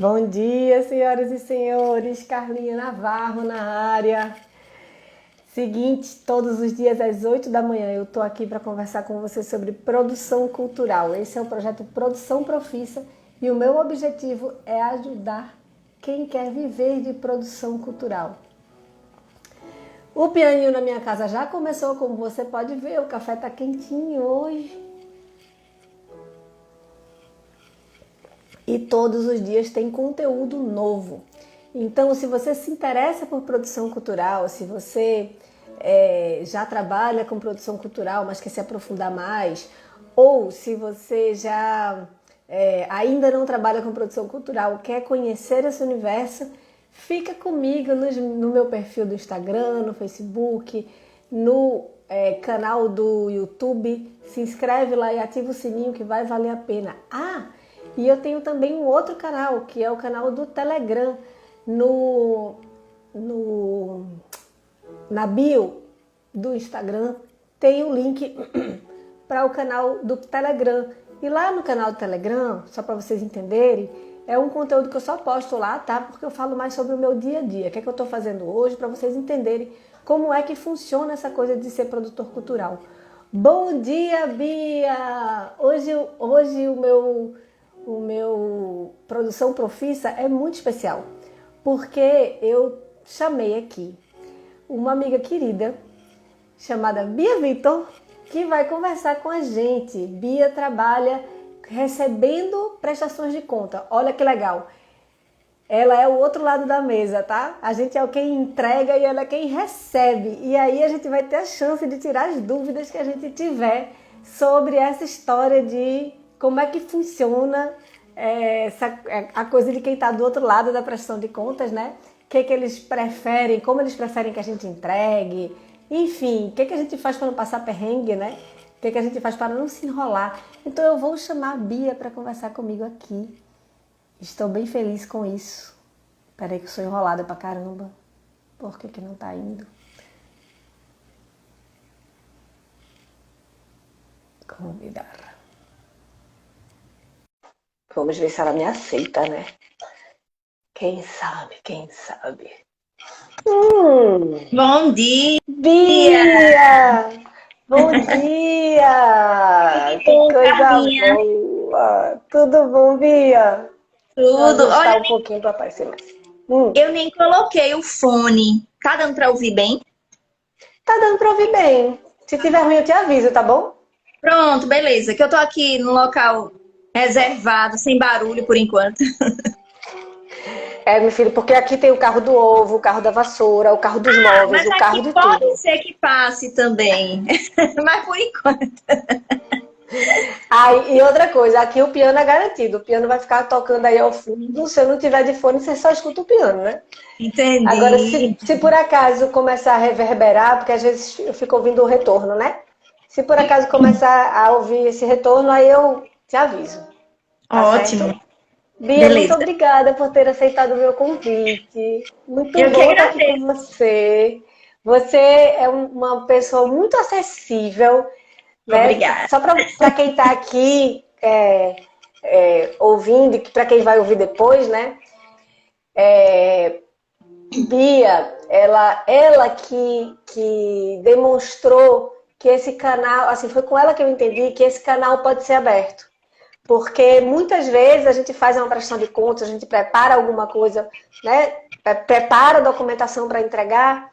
Bom dia, senhoras e senhores. Carlinha Navarro na área. Seguinte, todos os dias às 8 da manhã eu estou aqui para conversar com você sobre produção cultural. Esse é o projeto Produção Profissa e o meu objetivo é ajudar quem quer viver de produção cultural. O pianinho na minha casa já começou, como você pode ver, o café está quentinho hoje. E todos os dias tem conteúdo novo. Então, se você se interessa por produção cultural, se você já trabalha com produção cultural, mas quer se aprofundar mais, ou se você já ainda não trabalha com produção cultural, quer conhecer esse universo, fica comigo no meu perfil do Instagram, no Facebook, no canal do YouTube. Se inscreve lá e ativa o sininho que vai valer a pena. E eu tenho também um outro canal, que é o canal do Telegram. Na bio do Instagram tem o link para o canal do Telegram. E lá no canal do Telegram, só para vocês entenderem, é um conteúdo que eu só posto lá, tá? Porque eu falo mais sobre o meu dia a dia. O que é que eu estou fazendo hoje, para vocês entenderem como é que funciona essa coisa de ser produtor cultural. Bom dia, Bia! Hoje o meu Produção Profissa é muito especial, porque eu chamei aqui uma amiga querida chamada Bia Vitor, que vai conversar com a gente. Bia trabalha recebendo prestações de conta. Olha que legal. Ela é o outro lado da mesa, tá? A gente é quem entrega e ela é quem recebe. E aí a gente vai ter a chance de tirar as dúvidas que a gente tiver sobre essa história de como é que funciona a coisa de quem está do outro lado da prestação de contas, né? O que eles preferem, como eles preferem que a gente entregue, enfim, o que a gente faz para não passar perrengue, né? O que a gente faz para não se enrolar. Então eu vou chamar a Bia para conversar comigo aqui. Estou bem feliz com isso. Peraí que eu sou enrolada pra caramba. Por que não tá indo? Convidar. Vamos ver se ela me aceita, né? Quem sabe, quem sabe. Bom dia! Bia! Bom dia! Que coisa boa! Tudo bom, Bia? Tudo. Olha, um pouquinho para aparecer mais. Eu nem coloquei o fone. Tá dando pra ouvir bem? Tá dando pra ouvir bem. Se tiver ruim, eu te aviso, tá bom? Pronto, beleza. Que eu tô aqui no local reservado, sem barulho por enquanto. Meu filho, porque aqui tem o carro do ovo, o carro da vassoura, o carro dos móveis, o carro de tudo. Pode ser que passe também, mas por enquanto. E outra coisa, aqui o piano é garantido. O piano vai ficar tocando aí ao fundo. Se eu não tiver de fone, você só escuta o piano, né? Entendi. Agora, se por acaso começar a reverberar, porque às vezes eu fico ouvindo o retorno, né? Se por acaso começar a ouvir esse retorno, aí eu te aviso. Tá ótimo. Certo? Bia, beleza. Muito obrigada por ter aceitado o meu convite. Muito bom estar aqui com você. Você é uma pessoa muito acessível. Né? Obrigada. Só para quem está aqui ouvindo, e para quem vai ouvir depois, né? Bia, ela que demonstrou que esse canal, assim, foi com ela que eu entendi que esse canal pode ser aberto. Porque muitas vezes a gente faz uma prestação de contas, a gente prepara alguma coisa, né? Prepara a documentação para entregar,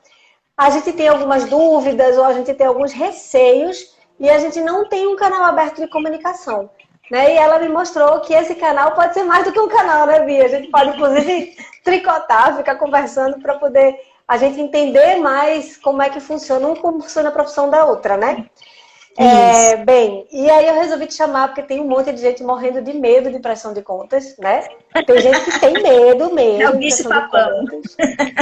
a gente tem algumas dúvidas ou a gente tem alguns receios e a gente não tem um canal aberto de comunicação. Né? E ela me mostrou que esse canal pode ser mais do que um canal, né, Bia? A gente pode, inclusive, tricotar, ficar conversando para poder a gente entender mais como é que funciona, como funciona a profissão da outra, né? Bem, e aí eu resolvi te chamar porque tem um monte de gente morrendo de medo de prestação de contas, né? Tem gente que tem medo mesmo. É o bicho papão.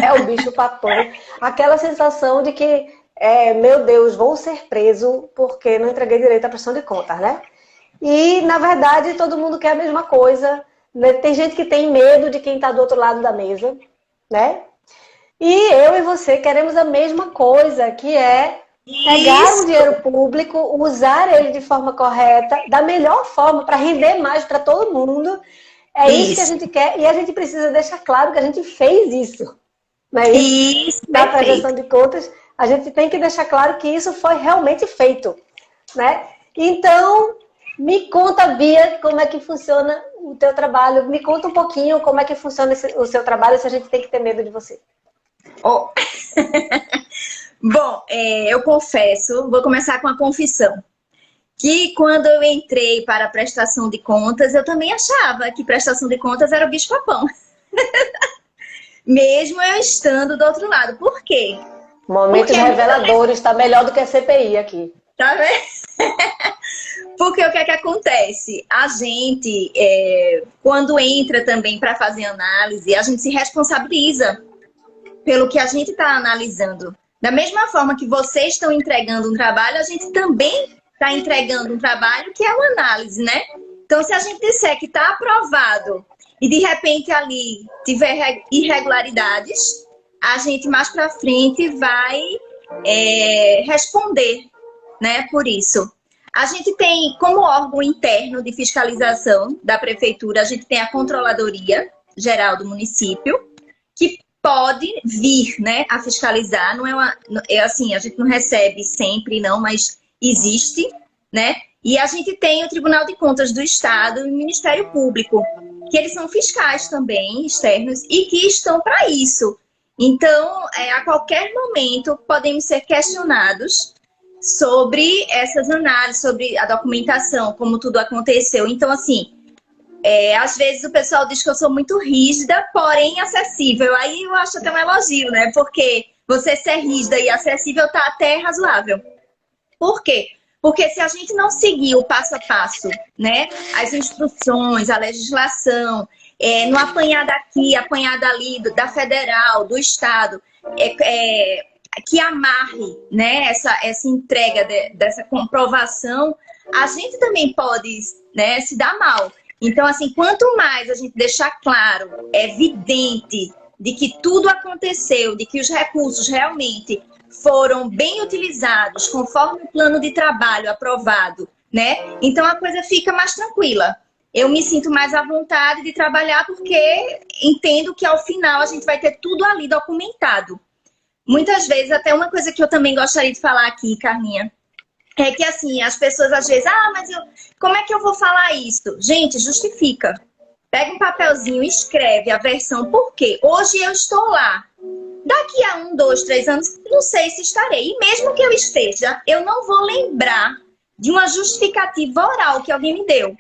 É o bicho papão. Aquela sensação de que, meu Deus, vou ser preso porque não entreguei direito à prestação de contas, né? E, na verdade, todo mundo quer a mesma coisa. Né? Tem gente que tem medo de quem está do outro lado da mesa, né? E eu e você queremos a mesma coisa, que é pegar o dinheiro público, usar ele de forma correta, da melhor forma, para render mais para todo mundo É isso que a Isso. gente quer e a gente precisa deixar claro que a gente fez isso. Não é isso? Isso, Na perfeito. prestação de contas, a gente tem que deixar claro que isso foi realmente feito, né? Então, me conta, Bia, como é que funciona o teu trabalho. Me conta um pouquinho como é que funciona o seu trabalho, se a gente tem que ter medo de você. Oh. Bom, eu confesso, vou começar com a confissão, que quando eu entrei para a prestação de contas, eu também achava que prestação de contas era o bicho-papão, mesmo eu estando do outro lado. Por quê? Momentos Porque reveladores, está melhor do que a CPI aqui. tá vendo? Porque o que é que acontece? A gente, quando entra também para fazer análise, a gente se responsabiliza pelo que a gente está analisando. Da mesma forma que vocês estão entregando um trabalho, a gente também está entregando um trabalho que é uma análise, né? Então, se a gente disser que está aprovado e de repente ali tiver irregularidades, a gente mais para frente vai responder, né, por isso. A gente tem, como órgão interno de fiscalização da prefeitura, a gente tem a Controladoria Geral do município, que pode vir, né, a fiscalizar. Não é assim, a gente não recebe sempre, não, mas existe, né? E a gente tem o Tribunal de Contas do Estado e o Ministério Público, que eles são fiscais também, externos, e que estão para isso. Então, a qualquer momento, podemos ser questionados sobre essas análises, sobre a documentação, como tudo aconteceu. Então, assim, às vezes o pessoal diz que eu sou muito rígida, porém acessível. Aí eu acho até um elogio, né? Porque você ser rígida e acessível tá até razoável. Por quê? Porque se a gente não seguir o passo a passo, né? As instruções, a legislação, no apanhar daqui, apanhar dali, da federal, do estado, que amarre, né, essa entrega dessa comprovação, a gente também pode, né, se dar mal. Então, assim, quanto mais a gente deixar claro, evidente, de que tudo aconteceu, de que os recursos realmente foram bem utilizados, conforme o plano de trabalho aprovado, né? Então a coisa fica mais tranquila. Eu me sinto mais à vontade de trabalhar porque entendo que ao final a gente vai ter tudo ali documentado. Muitas vezes, até uma coisa que eu também gostaria de falar aqui, Carminha, é que assim, as pessoas às vezes, mas como é que eu vou falar isso? Gente, justifica. Pega um papelzinho e escreve a versão por quê. Hoje eu estou lá. Daqui a 1, 2, 3 anos, não sei se estarei. E mesmo que eu esteja, eu não vou lembrar de uma justificativa oral que alguém me deu.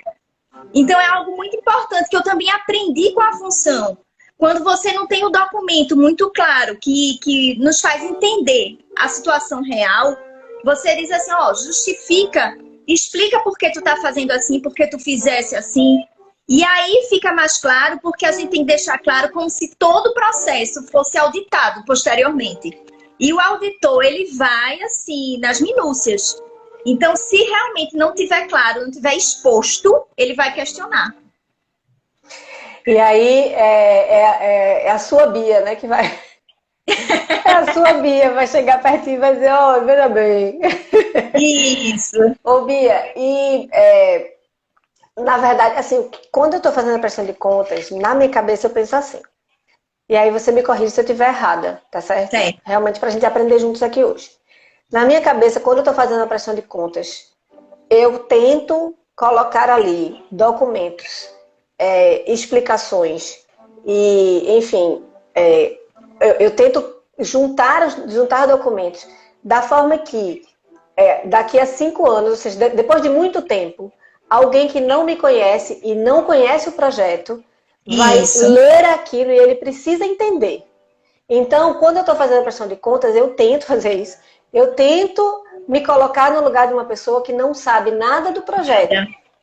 Então é algo muito importante que eu também aprendi com a função. Quando você não tem o documento muito claro que nos faz entender a situação real, você diz assim, justifica, explica por que tu tá fazendo assim, por que tu fizesse assim. E aí fica mais claro, porque a gente tem que deixar claro como se todo o processo fosse auditado posteriormente. E o auditor, ele vai, assim, nas minúcias. Então, se realmente não tiver claro, não tiver exposto, ele vai questionar. E aí é a sua Bia, né, que vai... É a sua Bia, vai chegar pertinho e vai dizer, veja bem. Isso. Ô, Bia, na verdade, assim, quando eu estou fazendo a prestação de contas, na minha cabeça eu penso assim. E aí você me corrige se eu estiver errada, tá certo? Sim. Realmente pra gente aprender juntos aqui hoje. Na minha cabeça, quando eu estou fazendo a prestação de contas, eu tento colocar ali documentos, explicações e, enfim, eu tento juntar documentos da forma que daqui a 5 anos, ou seja, depois de muito tempo, alguém que não me conhece e não conhece o projeto vai ler aquilo e ele precisa entender. Então, quando eu estou fazendo a prestação de contas, eu tento fazer isso. Eu tento me colocar no lugar de uma pessoa que não sabe nada do projeto.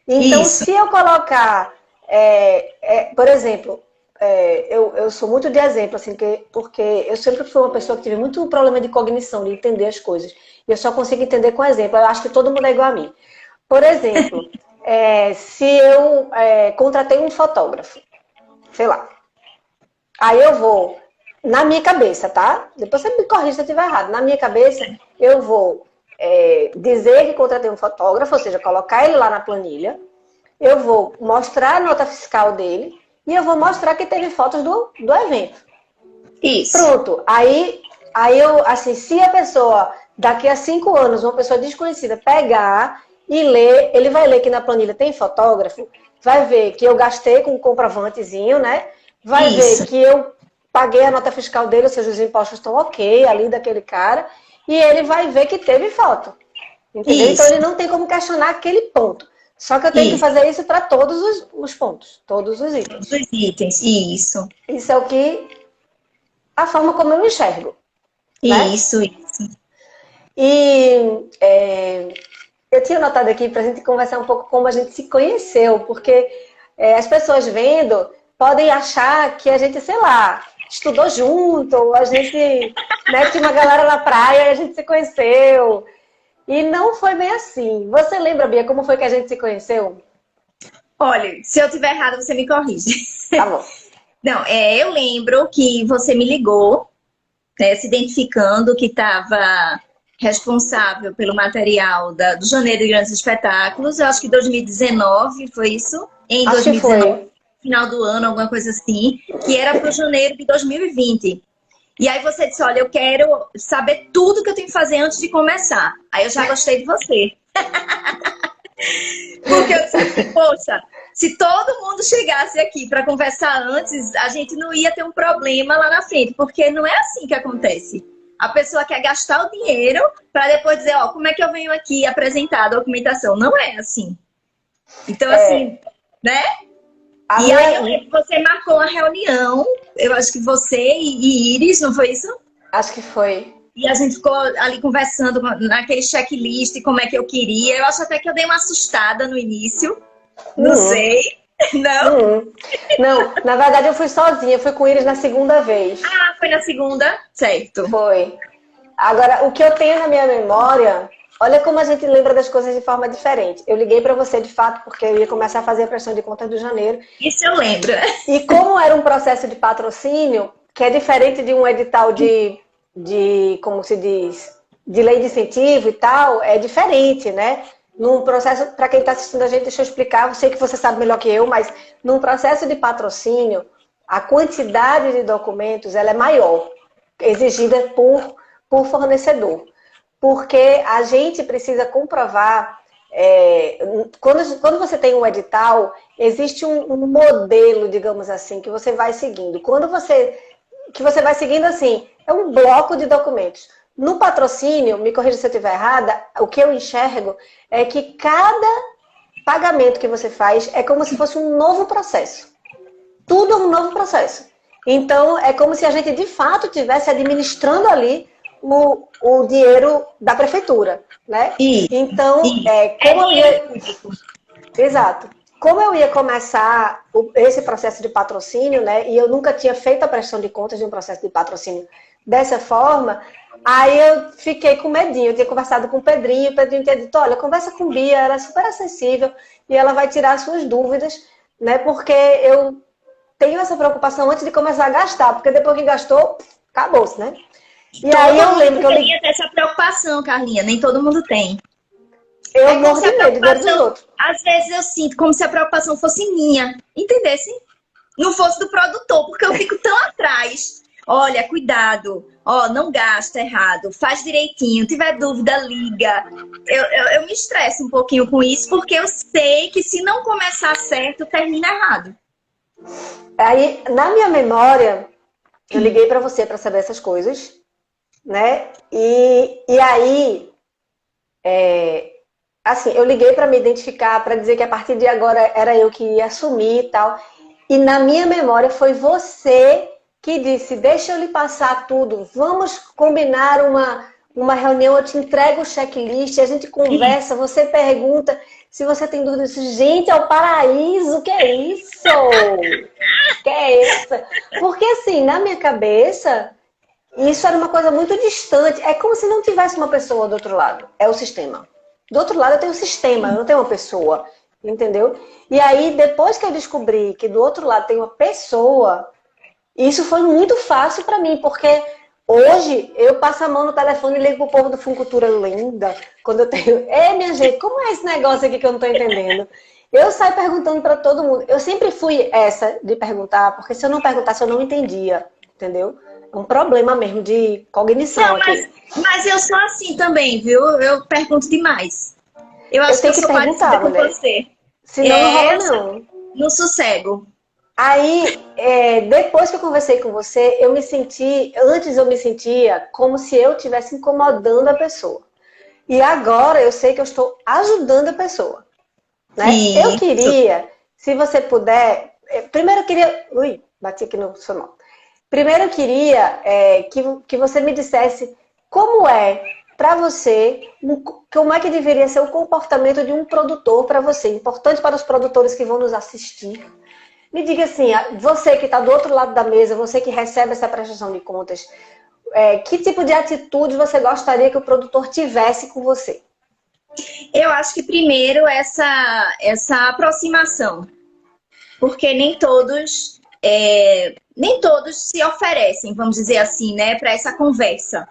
Então, se eu colocar, por exemplo, eu sou muito de exemplo, assim, porque eu sempre fui uma pessoa que tive muito problema de cognição, de entender as coisas. E eu só consigo entender com exemplo. Eu acho que todo mundo é igual a mim. Por exemplo, se eu contratei um fotógrafo, sei lá, aí eu vou, na minha cabeça, tá? Depois você me corrige se eu estiver errado. Na minha cabeça, eu vou dizer que contratei um fotógrafo, ou seja, colocar ele lá na planilha. Eu vou mostrar a nota fiscal dele e eu vou mostrar que teve fotos do evento. Isso. Pronto. Aí eu, assim, se a pessoa, daqui a 5 anos, uma pessoa desconhecida, pegar e ler, ele vai ler que na planilha tem fotógrafo, vai ver que eu gastei com um comprovantezinho, né? Vai Isso. ver que eu paguei a nota fiscal dele, ou seja, os impostos estão ok ali daquele cara, e ele vai ver que teve foto. Entendeu? Então Isso. ele não tem como questionar aquele ponto. Só que eu tenho que Isso. fazer isso para todos os pontos, todos os Todos itens. os itens. Isso. Isso é o que a forma como eu enxergo, né? Isso. E eu tinha notado aqui para a gente conversar um pouco como a gente se conheceu, porque as pessoas vendo podem achar que a gente, sei lá, estudou junto, ou a gente, né, tinha uma galera na praia e a gente se conheceu. E não foi bem assim. Você lembra, Bia, como foi que a gente se conheceu? Olha, se eu tiver errado, você me corrige. Tá bom. Não, eu lembro que você me ligou, né, se identificando que estava responsável pelo material do Janeiro de Grandes Espetáculos. Eu acho que 2019 foi isso? Em Acho que 2019, foi. final do ano, alguma coisa assim, que era para o janeiro de 2020. E aí você disse, olha, eu quero saber tudo que eu tenho que fazer antes de começar. Aí eu já gostei de você. Porque eu disse assim, poxa, se todo mundo chegasse aqui para conversar antes, a gente não ia ter um problema lá na frente, porque não é assim que acontece. A pessoa quer gastar o dinheiro para depois dizer, ó, como é que eu venho aqui apresentar a documentação? Não é assim. Então, assim, né? A E aí eu minha... lembro que você marcou uma reunião, eu acho que você e Iris, não foi isso? Acho que foi. E a gente ficou ali conversando naquele checklist, como é que eu queria. Eu acho até que eu dei uma assustada no início. Não Uhum. sei. Não? Uhum. Não, na verdade eu fui sozinha, fui com eles na segunda vez. Ah, foi na segunda? Certo. Foi. Agora, o que eu tenho na minha memória, olha como a gente lembra das coisas de forma diferente. Eu liguei para você de fato porque eu ia começar a fazer a prestação de contas do janeiro. Isso eu lembro. E como era um processo de patrocínio, que é diferente de um edital como se diz, de lei de incentivo e tal, é diferente, né? Num processo, para quem está assistindo a gente, deixa eu explicar, eu sei que você sabe melhor que eu, mas num processo de patrocínio, a quantidade de documentos ela é maior, exigida por fornecedor. Porque a gente precisa comprovar, quando você tem um edital, existe um modelo, digamos assim, que você vai seguindo. Que você vai seguindo assim, é um bloco de documentos. No patrocínio, me corrija se eu estiver errada, o que eu enxergo é que cada pagamento que você faz é como se fosse um novo processo. Tudo é um novo processo. Então, é como se a gente, de fato, estivesse administrando ali o dinheiro da prefeitura, né? Então, como eu ia... Exato. Como eu ia começar esse processo de patrocínio, né? E eu nunca tinha feito a prestação de contas de um processo de patrocínio dessa forma, aí eu fiquei com medinho. Eu tinha conversado com o Pedrinho tinha dito, olha, conversa com Bia, ela é super acessível e ela vai tirar as suas dúvidas, né? Porque eu tenho essa preocupação antes de começar a gastar, porque depois que gastou, acabou-se, né? E aí eu lembro que eu teria essa preocupação, Carlinha, nem todo mundo tem. Eu morro de medo dos outros. Às vezes eu sinto como se a preocupação fosse minha, entendesse? Não fosse do produtor, porque eu fico tão atrás. Olha, cuidado, não gasta errado, faz direitinho, tiver dúvida, liga. Eu me estresso um pouquinho com isso, porque eu sei que se não começar certo, termina errado. Aí, na minha memória, eu liguei para você para saber essas coisas, né? E aí, assim, eu liguei para me identificar, para dizer que a partir de agora era eu que ia assumir e tal. E na minha memória foi você que disse, deixa eu lhe passar tudo, vamos combinar uma reunião, eu te entrego o checklist, a gente conversa, você pergunta se você tem dúvidas. Gente, é o paraíso, que é isso? Que é isso? Porque assim, na minha cabeça, isso era uma coisa muito distante, é como se não tivesse uma pessoa do outro lado, é o sistema. Do outro lado eu tenho um sistema, eu não tenho uma pessoa, entendeu? E aí, depois que eu descobri que do outro lado tem uma pessoa, isso foi muito fácil para mim, porque hoje eu passo a mão no telefone e ligo pro povo do Funcultura Linda, quando eu tenho... minha gente, como é esse negócio aqui que eu não tô entendendo? Eu saio perguntando para todo mundo. Eu sempre fui essa de perguntar, porque se eu não perguntasse, eu não entendia, entendeu? É um problema mesmo de cognição Não, aqui. mas eu sou assim também, viu? Eu pergunto demais. Eu Eu acho que tenho eu que sou parecida perguntar, com mulher. você. Senão não É rola, essa não. no sossego. Aí, depois que eu conversei com você, antes eu me sentia como se eu estivesse incomodando a pessoa. E agora eu sei que eu estou ajudando a pessoa, né? Eu Isso. queria, se você puder, primeiro eu queria, ui, bati aqui no seu nome. Primeiro eu queria que você me dissesse como é para você, como é que deveria ser o comportamento de um produtor para você, importante para os produtores que vão nos assistir. Me diga assim, você que está do outro lado da mesa, você que recebe essa prestação de contas, que tipo de atitude você gostaria que o produtor tivesse com você? Eu acho que primeiro essa aproximação, porque nem todos se oferecem, vamos dizer assim, né, para essa conversa.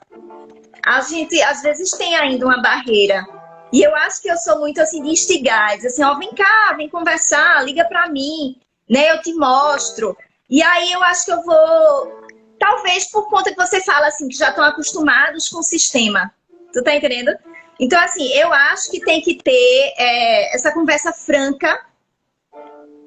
A gente às vezes tem ainda uma barreira. E eu acho que eu sou muito assim de instigar, dizer assim, ó, vem cá, vem conversar, liga para mim, né, eu te mostro. E aí eu acho que eu vou, talvez por conta que você fala assim, que já estão acostumados com o sistema. Tu tá entendendo? Então, assim, eu acho que tem que ter essa conversa franca.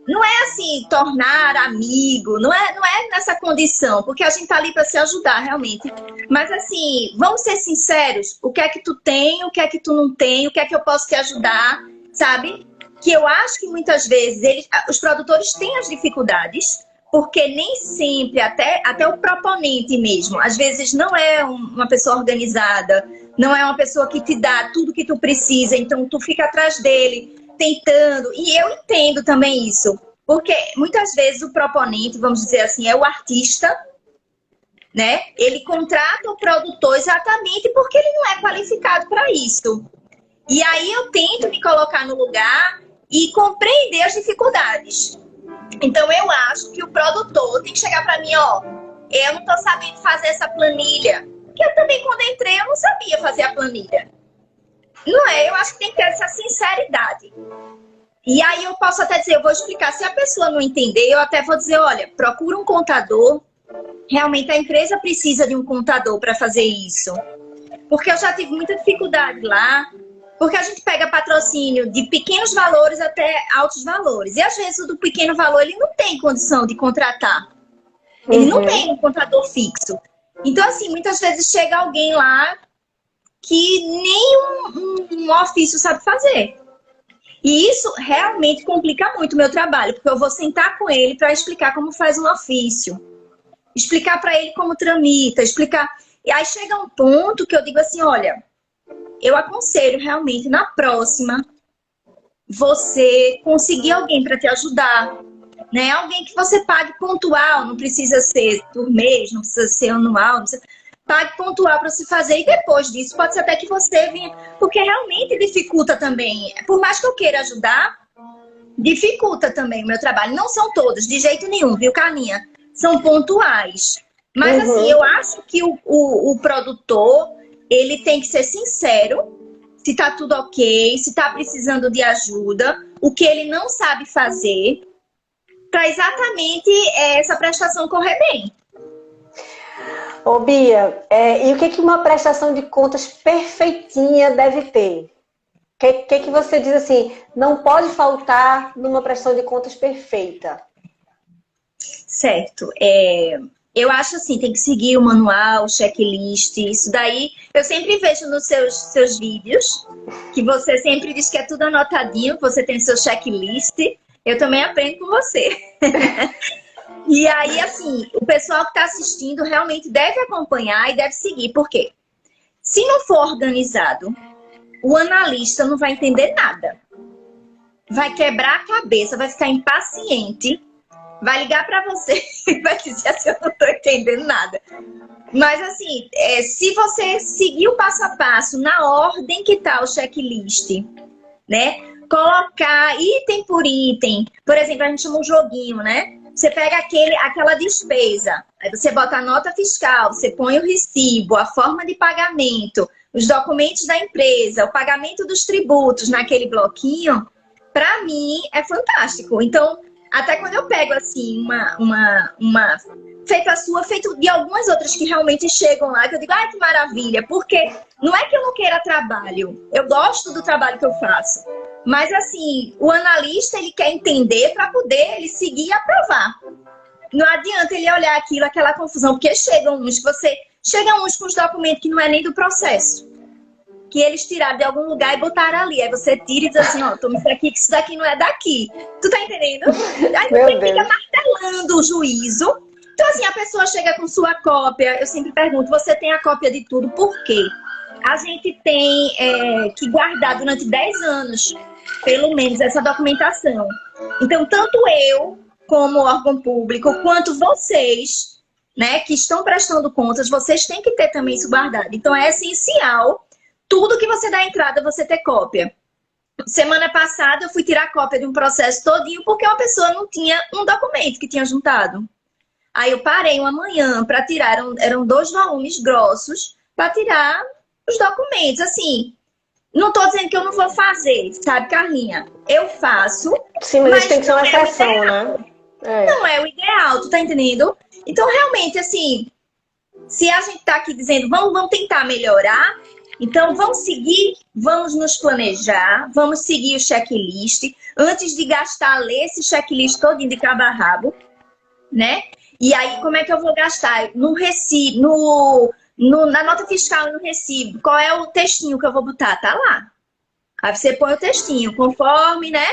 Não é assim, tornar amigo, não é nessa condição, porque a gente tá ali para se ajudar, realmente. Mas assim, vamos ser sinceros, o que é que tu tem, o que é que tu não tem, o que é que eu posso te ajudar, sabe? Que eu acho que muitas vezes os produtores têm as dificuldades, porque nem sempre, até o proponente mesmo, às vezes não é uma pessoa organizada, não é uma pessoa que te dá tudo que tu precisa, então tu fica atrás dele tentando, e eu entendo também isso, porque muitas vezes o proponente, vamos dizer assim, é o artista, né? Ele contrata o produtor exatamente porque ele não é qualificado para isso. E aí eu tento me colocar no lugar e compreender as dificuldades. Então eu acho que o produtor tem que chegar para mim, ó, eu não tô sabendo fazer essa planilha, porque eu também quando entrei eu não sabia fazer a planilha. Não é? Eu acho que tem que ter essa sinceridade. E aí eu posso até dizer, eu vou explicar, se a pessoa não entender, eu até vou dizer, olha, procura um contador, realmente a empresa precisa de um contador para fazer isso. Porque eu já tive muita dificuldade lá, porque a gente pega patrocínio de pequenos valores até altos valores. E às vezes o do pequeno valor, ele não tem condição de contratar. Ele não tem um contador fixo. Então, assim, muitas vezes chega alguém lá que nem um ofício sabe fazer. E isso realmente complica muito o meu trabalho, porque eu vou sentar com ele para explicar como faz um ofício, explicar para ele como tramita, explicar. E aí chega um ponto que eu digo assim, olha, eu aconselho realmente na próxima você conseguir alguém para te ajudar, né? Alguém que você pague pontual, não precisa ser por mês, não precisa ser anual, não precisa... pague pontual para se fazer e depois disso pode ser até que você venha, porque realmente dificulta também. Por mais que eu queira ajudar, dificulta também o meu trabalho. Não são todos, de jeito nenhum, viu, Carlinha? São pontuais. Mas assim, eu acho que o produtor, ele tem que ser sincero, se tá tudo ok, se tá precisando de ajuda, o que ele não sabe fazer, para exatamente essa prestação correr bem. Ô Bia, e o que uma prestação de contas perfeitinha deve ter? O que você diz assim, não pode faltar numa prestação de contas perfeita? Certo. Eu acho assim, tem que seguir o manual, o checklist, isso daí. Eu sempre vejo nos seus vídeos, que você sempre diz que é tudo anotadinho, você tem seu checklist. Eu também aprendo com você. E aí, assim, o pessoal que está assistindo realmente deve acompanhar e deve seguir. Por quê? Se não for organizado, o analista não vai entender nada. Vai quebrar a cabeça, vai ficar impaciente, vai ligar para você e vai dizer assim, eu não estou entendendo nada. Mas, assim, se você seguir o passo a passo, na ordem que está o checklist, né? Colocar item por item. Por exemplo, a gente chama um joguinho, né? Você pega aquela despesa, aí você bota a nota fiscal, você põe o recibo, a forma de pagamento, os documentos da empresa, o pagamento dos tributos naquele bloquinho. Pra mim é fantástico. Então, até quando eu pego assim uma feito a sua, feito de algumas outras que realmente chegam lá, que eu digo, ai, que maravilha, porque não é que eu não queira trabalho, eu gosto do trabalho que eu faço, mas assim, o analista, ele quer entender para poder ele seguir e aprovar. Não adianta ele olhar aquilo, aquela confusão, porque chegam uns com os documentos que não é nem do processo, que eles tiraram de algum lugar e botaram ali. Aí você tira e diz assim, ó, toma isso aqui, que isso daqui não é daqui. Tu tá entendendo? Aí você fica martelando o juízo. Então, assim, a pessoa chega com sua cópia. Eu sempre pergunto, você tem a cópia de tudo? Por quê? A gente tem que guardar durante 10 anos, pelo menos, essa documentação. Então, tanto eu, como órgão público, quanto vocês, né, que estão prestando contas, vocês têm que ter também isso guardado. Então, é essencial tudo que você dá entrada, você ter cópia. Semana passada eu fui tirar cópia de um processo todinho porque uma pessoa não tinha um documento que tinha juntado. Aí eu parei uma manhã para tirar, eram 2 volumes grossos, para tirar os documentos. Assim, não estou dizendo que eu não vou fazer, sabe, Carlinha? Eu faço. Sim, mas isso tem que ser uma exceção, né? Não é o ideal, tu tá entendendo? Então, realmente, assim, se a gente tá aqui dizendo, vamos tentar melhorar, então vamos nos planejar, vamos seguir o checklist, antes de gastar, ler esse checklist todinho de cabo a rabo, né? E aí, como é que eu vou gastar? No recibo, na nota fiscal e no recibo, qual é o textinho que eu vou botar? Tá lá. Aí você põe o textinho, conforme, né?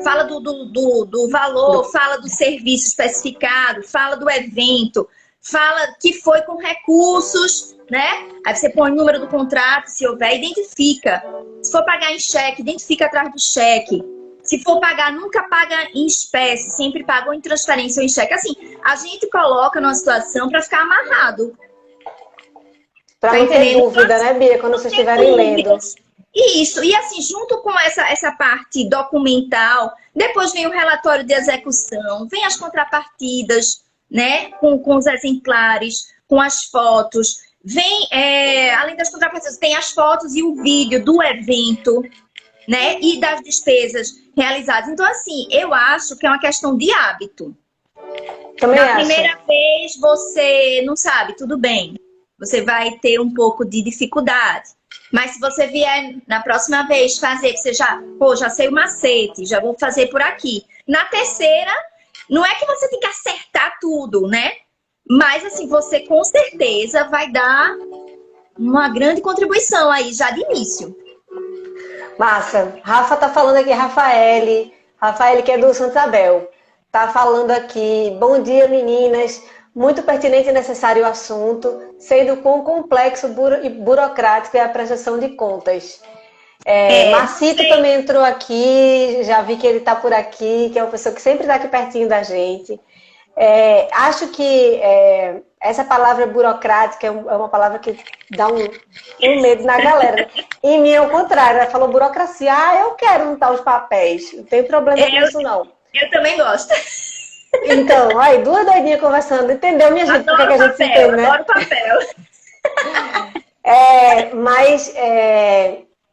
Fala do valor, fala do serviço especificado, fala do evento, fala que foi com recursos, né? Aí você põe o número do contrato, se houver, identifica. Se for pagar em cheque, identifica atrás do cheque. Se for pagar, nunca paga em espécie, sempre paga ou em transferência ou em cheque. Assim, a gente coloca numa situação para ficar amarrado. Para não ter dúvida, né, Bia, quando vocês estiverem lendo. Isso, e assim, junto com essa parte documental, depois vem o relatório de execução, vem as contrapartidas, né, com os exemplares, com as fotos, vem, além das contrapartidas, tem as fotos e o vídeo do evento, né, e das despesas realizadas. Então, assim, eu acho que é uma questão de hábito. Também Na primeira vez, você não sabe, tudo bem, você vai ter um pouco de dificuldade. Mas se você vier na próxima vez fazer, você já sei o macete, já vou fazer por aqui. Na terceira, não é que você tem que acertar tudo, né? Mas assim, você com certeza vai dar uma grande contribuição aí, já de início. Massa. Rafa tá falando aqui, Rafael que é do Santa Isabel. Tá falando aqui, bom dia meninas. Muito pertinente e necessário o assunto, sendo quão complexo e burocrático é a prestação de contas. Marcito também entrou aqui, já vi que ele está por aqui, que é uma pessoa que sempre está aqui pertinho da gente. Acho que essa palavra burocrática é uma palavra que dá um medo na galera. Em mim é o contrário, ela falou burocracia, eu quero juntar os papéis, não tem problema com isso não. Eu também gosto. Então, aí, 2 doidinhas conversando, entendeu, minha gente? Por que a gente se entende, né? Adoro papel. Mas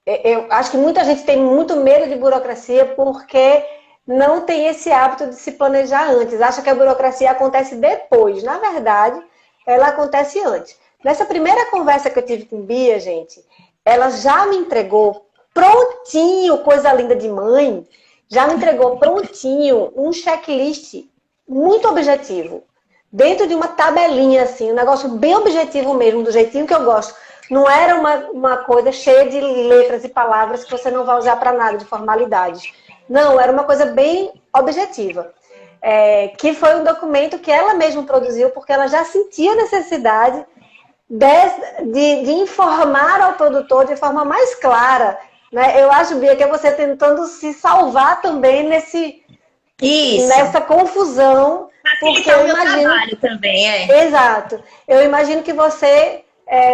eu acho que muita gente tem muito medo de burocracia porque não tem esse hábito de se planejar antes. Acha que a burocracia acontece depois. Na verdade, ela acontece antes. Nessa primeira conversa que eu tive com Bia, gente, ela já me entregou prontinho, coisa linda de mãe, já me entregou prontinho um checklist muito objetivo, dentro de uma tabelinha assim, um negócio bem objetivo mesmo, do jeitinho que eu gosto. Não era uma coisa cheia de letras e palavras que você não vai usar para nada, de formalidades. Não, era uma coisa bem objetiva. Que foi um documento que ela mesma produziu, porque ela já sentia a necessidade de informar ao produtor de forma mais clara. Né? Eu acho, Bia, que é você tentando se salvar também nessa confusão. Facilitar o meu trabalho também, Exato. Eu imagino que você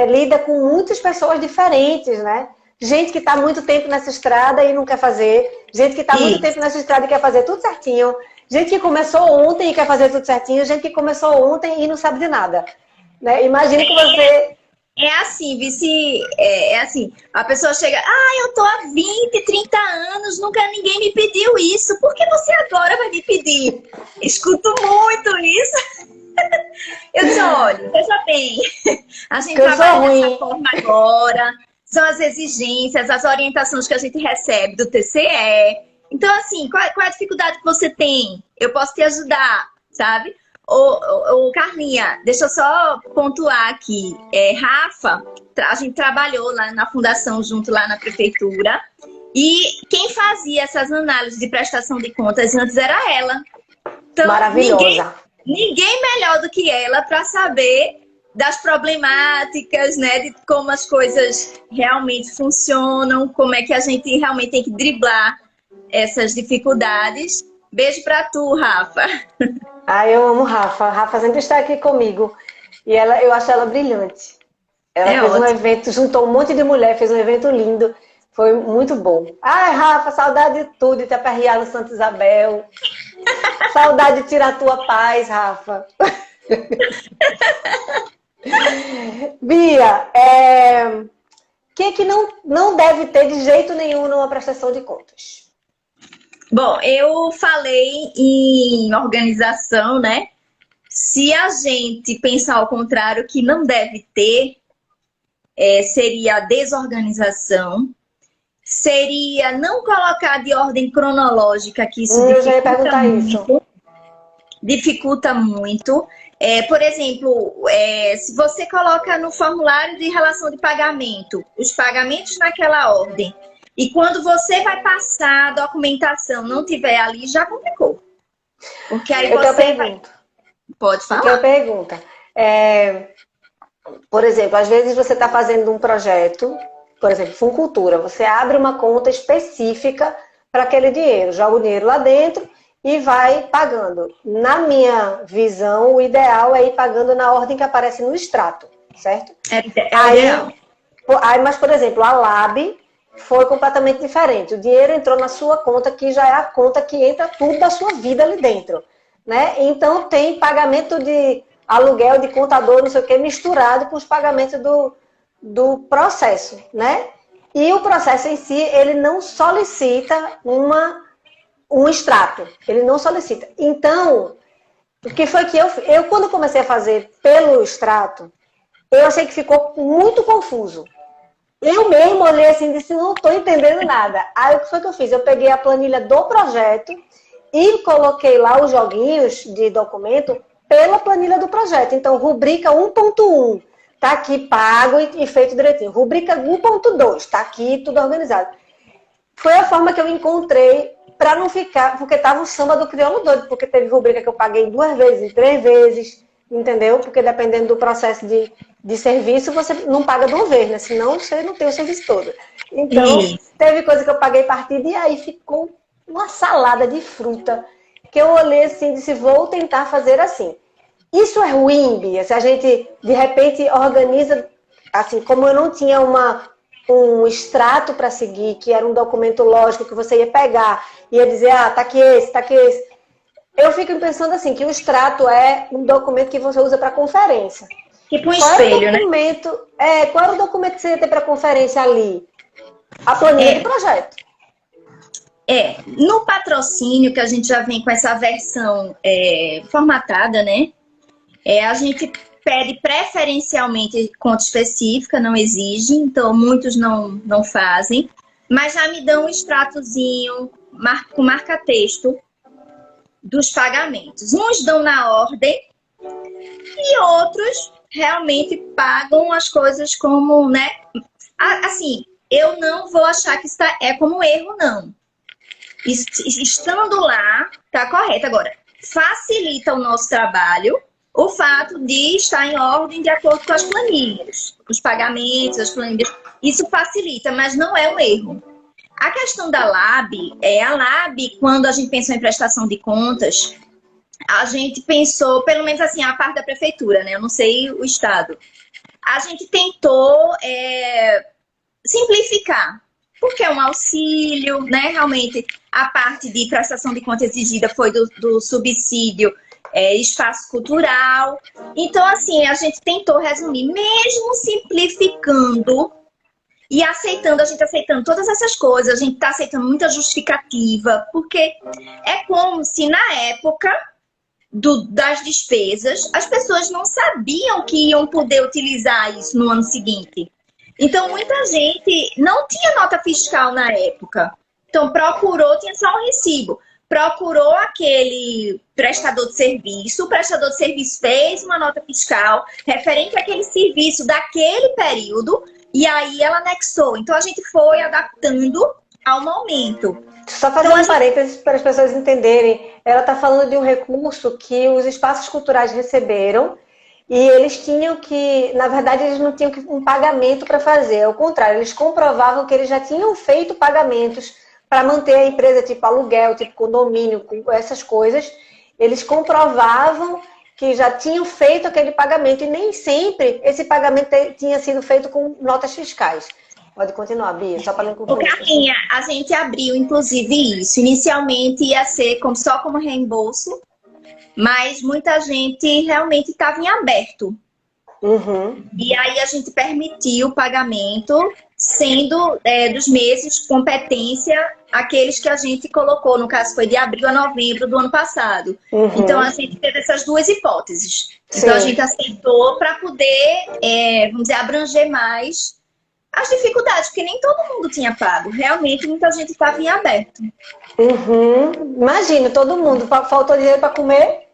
lida com muitas pessoas diferentes, né? Gente que está muito tempo nessa estrada e não quer fazer. Gente que está muito tempo nessa estrada e quer fazer tudo certinho. Gente que começou ontem e quer fazer tudo certinho. Gente que começou ontem e não sabe de nada. Né? Imagino que você É assim, vice, é assim, a pessoa chega, eu tô há 20, 30 anos, nunca ninguém me pediu isso, por que você agora vai me pedir? Escuto muito isso. Eu disse, olha, veja bem, a gente Que eu sou trabalha dessa ruim. forma agora, são as exigências, as orientações que a gente recebe do TCE. Então, assim, qual é a dificuldade que você tem? Eu posso te ajudar, sabe? Ô, Carlinha, deixa eu só pontuar aqui. Rafa, a gente trabalhou lá na fundação, junto lá na prefeitura, e quem fazia essas análises de prestação de contas antes era ela. Então, Maravilhosa. ninguém melhor do que ela para saber das problemáticas, né? De como as coisas realmente funcionam, como é que a gente realmente tem que driblar essas dificuldades. Beijo para tu, Rafa. Eu amo Rafa. Rafa sempre está aqui comigo. E eu acho ela brilhante. Ela É fez um ótimo. evento, juntou um monte de mulher, fez um evento lindo. Foi muito bom. Ai, Rafa, saudade de tudo, de te aperrear no Santa Isabel. Saudade de tirar a tua paz, Rafa. Bia, que não deve ter de jeito nenhum numa prestação de contas? Bom, eu falei em organização, né? Se a gente pensar ao contrário, que não deve ter, seria a desorganização, seria não colocar de ordem cronológica, que isso Eu já ia perguntar isso. dificulta muito. Por exemplo, se você coloca no formulário de relação de pagamento, os pagamentos naquela ordem, e quando você vai passar a documentação, não tiver ali, já complicou. Porque aí Eu tenho você vai... pergunta. Pode Eu tenho falar. pergunta. Por exemplo, às vezes você está fazendo um projeto, por exemplo, Funcultura, você abre uma conta específica para aquele dinheiro, joga o dinheiro lá dentro e vai pagando. Na minha visão, o ideal é ir pagando na ordem que aparece no extrato, certo? É o ideal. Mas, por exemplo, a Lab foi completamente diferente. O dinheiro entrou na sua conta, que já é a conta que entra tudo da sua vida ali dentro, né? Então, tem pagamento de aluguel, de contador, não sei o que, misturado com os pagamentos do processo, né? E o processo em si, ele não solicita um extrato. Ele não solicita. Então, o que foi que eu quando comecei a fazer pelo extrato, eu achei que ficou muito confuso. Eu mesmo olhei assim e disse, não estou entendendo nada. Aí o que foi que eu fiz? Eu peguei a planilha do projeto e coloquei lá os joguinhos de documento pela planilha do projeto. Então, rubrica 1.1 está aqui pago e feito direitinho. Rubrica 1.2 está aqui tudo organizado. Foi a forma que eu encontrei para não ficar, porque estava o samba do crioulo doido, porque teve rubrica que eu paguei 2 vezes, 3 vezes, entendeu? Porque dependendo do processo de serviço, você não paga de uma vez, né? Senão você não tem o serviço todo. Então, teve coisa que eu paguei partida e aí ficou uma salada de fruta, que eu olhei assim e disse, vou tentar fazer assim. Isso é ruim, Bia, se a gente, de repente, organiza, assim, como eu não tinha um extrato para seguir, que era um documento lógico que você ia pegar, ia dizer, tá aqui esse, tá aqui esse. Eu fico pensando assim, que o extrato é um documento que você usa para conferência. Tipo um espelho, né? Qual era o documento que você ia ter para conferência ali? A planilha do projeto. No patrocínio, que a gente já vem com essa versão formatada, né? A gente pede preferencialmente conta específica, não exige, então muitos não fazem, mas já me dão um extratozinho com marca-texto dos pagamentos. Uns dão na ordem e outros realmente pagam as coisas como, né? Assim, eu não vou achar que isso é como erro, não. Estando lá, tá correto. Agora, facilita o nosso trabalho o fato de estar em ordem de acordo com as planilhas, os pagamentos, as planilhas. Isso facilita, mas não é um erro. A questão da Lab, a Lab, quando a gente pensou em prestação de contas, a gente pensou, pelo menos assim, a parte da prefeitura, né? Eu não sei o estado. A gente tentou simplificar, porque é um auxílio, né? Realmente, a parte de prestação de conta exigida foi do subsídio espaço cultural. Então, assim, a gente tentou resumir, mesmo simplificando e aceitando, a gente aceitando todas essas coisas, a gente está aceitando muita justificativa, porque é como se na época das despesas, as pessoas não sabiam que iam poder utilizar isso no ano seguinte. Então, muita gente não tinha nota fiscal na época. Então, procurou, tinha só um recibo. Procurou aquele prestador de serviço, o prestador de serviço fez uma nota fiscal referente àquele serviço daquele período e aí ela anexou. Então, a gente foi adaptando ao momento. Só fazer um parênteses para as pessoas entenderem. Ela está falando de um recurso que os espaços culturais receberam e eles tinham que, na verdade, eles não tinham um pagamento para fazer. Ao contrário, eles comprovavam que eles já tinham feito pagamentos para manter a empresa, tipo aluguel, tipo condomínio, essas coisas. Eles comprovavam que já tinham feito aquele pagamento e nem sempre esse pagamento tinha sido feito com notas fiscais. Pode continuar, Bia, só para não concluir. Carlinha, a gente abriu, inclusive, isso. Inicialmente ia ser só como reembolso, mas muita gente realmente estava em aberto. Uhum. E aí a gente permitiu o pagamento, sendo dos meses competência aqueles que a gente colocou, no caso foi de abril a novembro do ano passado. Uhum. Então a gente teve essas duas hipóteses. Sim. Então a gente aceitou para poder, vamos dizer, abranger mais as dificuldades, porque nem todo mundo tinha pago. Realmente, muita gente estava em aberto. Uhum. Imagina, todo mundo. Faltou dinheiro para comer.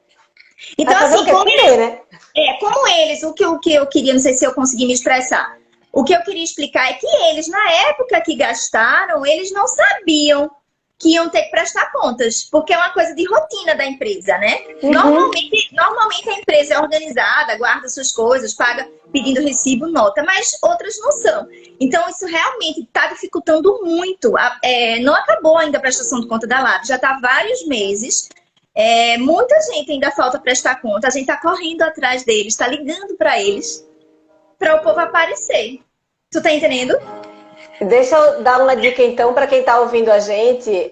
Então, assim, como eles, o que eu queria, não sei se eu consegui me expressar. O que eu queria explicar é que eles, na época que gastaram, eles não sabiam que iam ter que prestar contas, porque é uma coisa de rotina da empresa, né? Uhum. Normalmente a empresa é organizada, guarda suas coisas, paga pedindo recibo, nota, mas outras não são. Então, isso realmente está dificultando muito. Não acabou ainda a prestação de conta da LAB, já está há vários meses. Muita gente ainda falta prestar conta, a gente está correndo atrás deles, está ligando para eles, para o povo aparecer. Tu tá entendendo? Deixa eu dar uma dica então para quem está ouvindo a gente.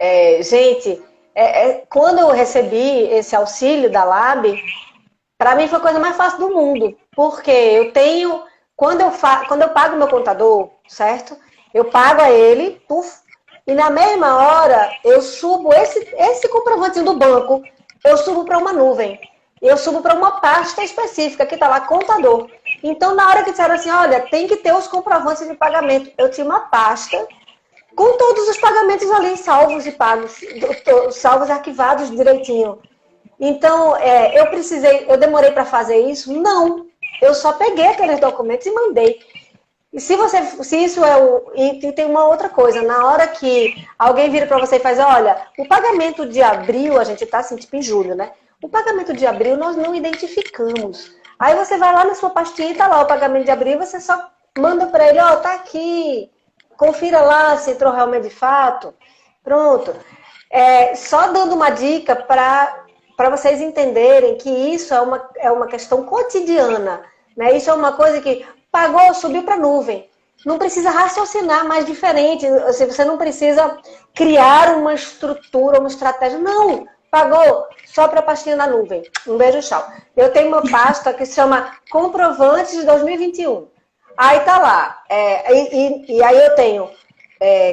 Quando eu recebi esse auxílio da LAB, para mim foi a coisa mais fácil do mundo. Porque eu tenho, quando eu pago meu contador, certo? Eu pago a ele, e na mesma hora eu subo esse comprovantezinho do banco, eu subo para uma nuvem. Eu subo para uma pasta específica que está lá, contador. Então, na hora que disseram assim, olha, tem que ter os comprovantes de pagamento, eu tinha uma pasta com todos os pagamentos ali salvos e pagos, salvos e arquivados direitinho. Então, eu demorei para fazer isso? Não. Eu só peguei aqueles documentos e mandei. E se isso e tem uma outra coisa, na hora que alguém vira para você e faz, olha, o pagamento de abril, a gente está assim, tipo em julho, né? O pagamento de abril nós não identificamos. Aí você vai lá na sua pastinha e tá lá o pagamento de abril, você só manda para ele, tá aqui, confira lá se entrou realmente de fato. Pronto. Só dando uma dica para vocês entenderem que isso é uma questão cotidiana, né? Isso é uma coisa que pagou, subiu para a nuvem. Não precisa raciocinar mais diferente, você não precisa criar uma estrutura, uma estratégia, não. Pagou só para a pastinha da nuvem. Um beijo, tchau. Eu tenho uma pasta que se chama Comprovantes de 2021. Aí tá lá. E aí eu tenho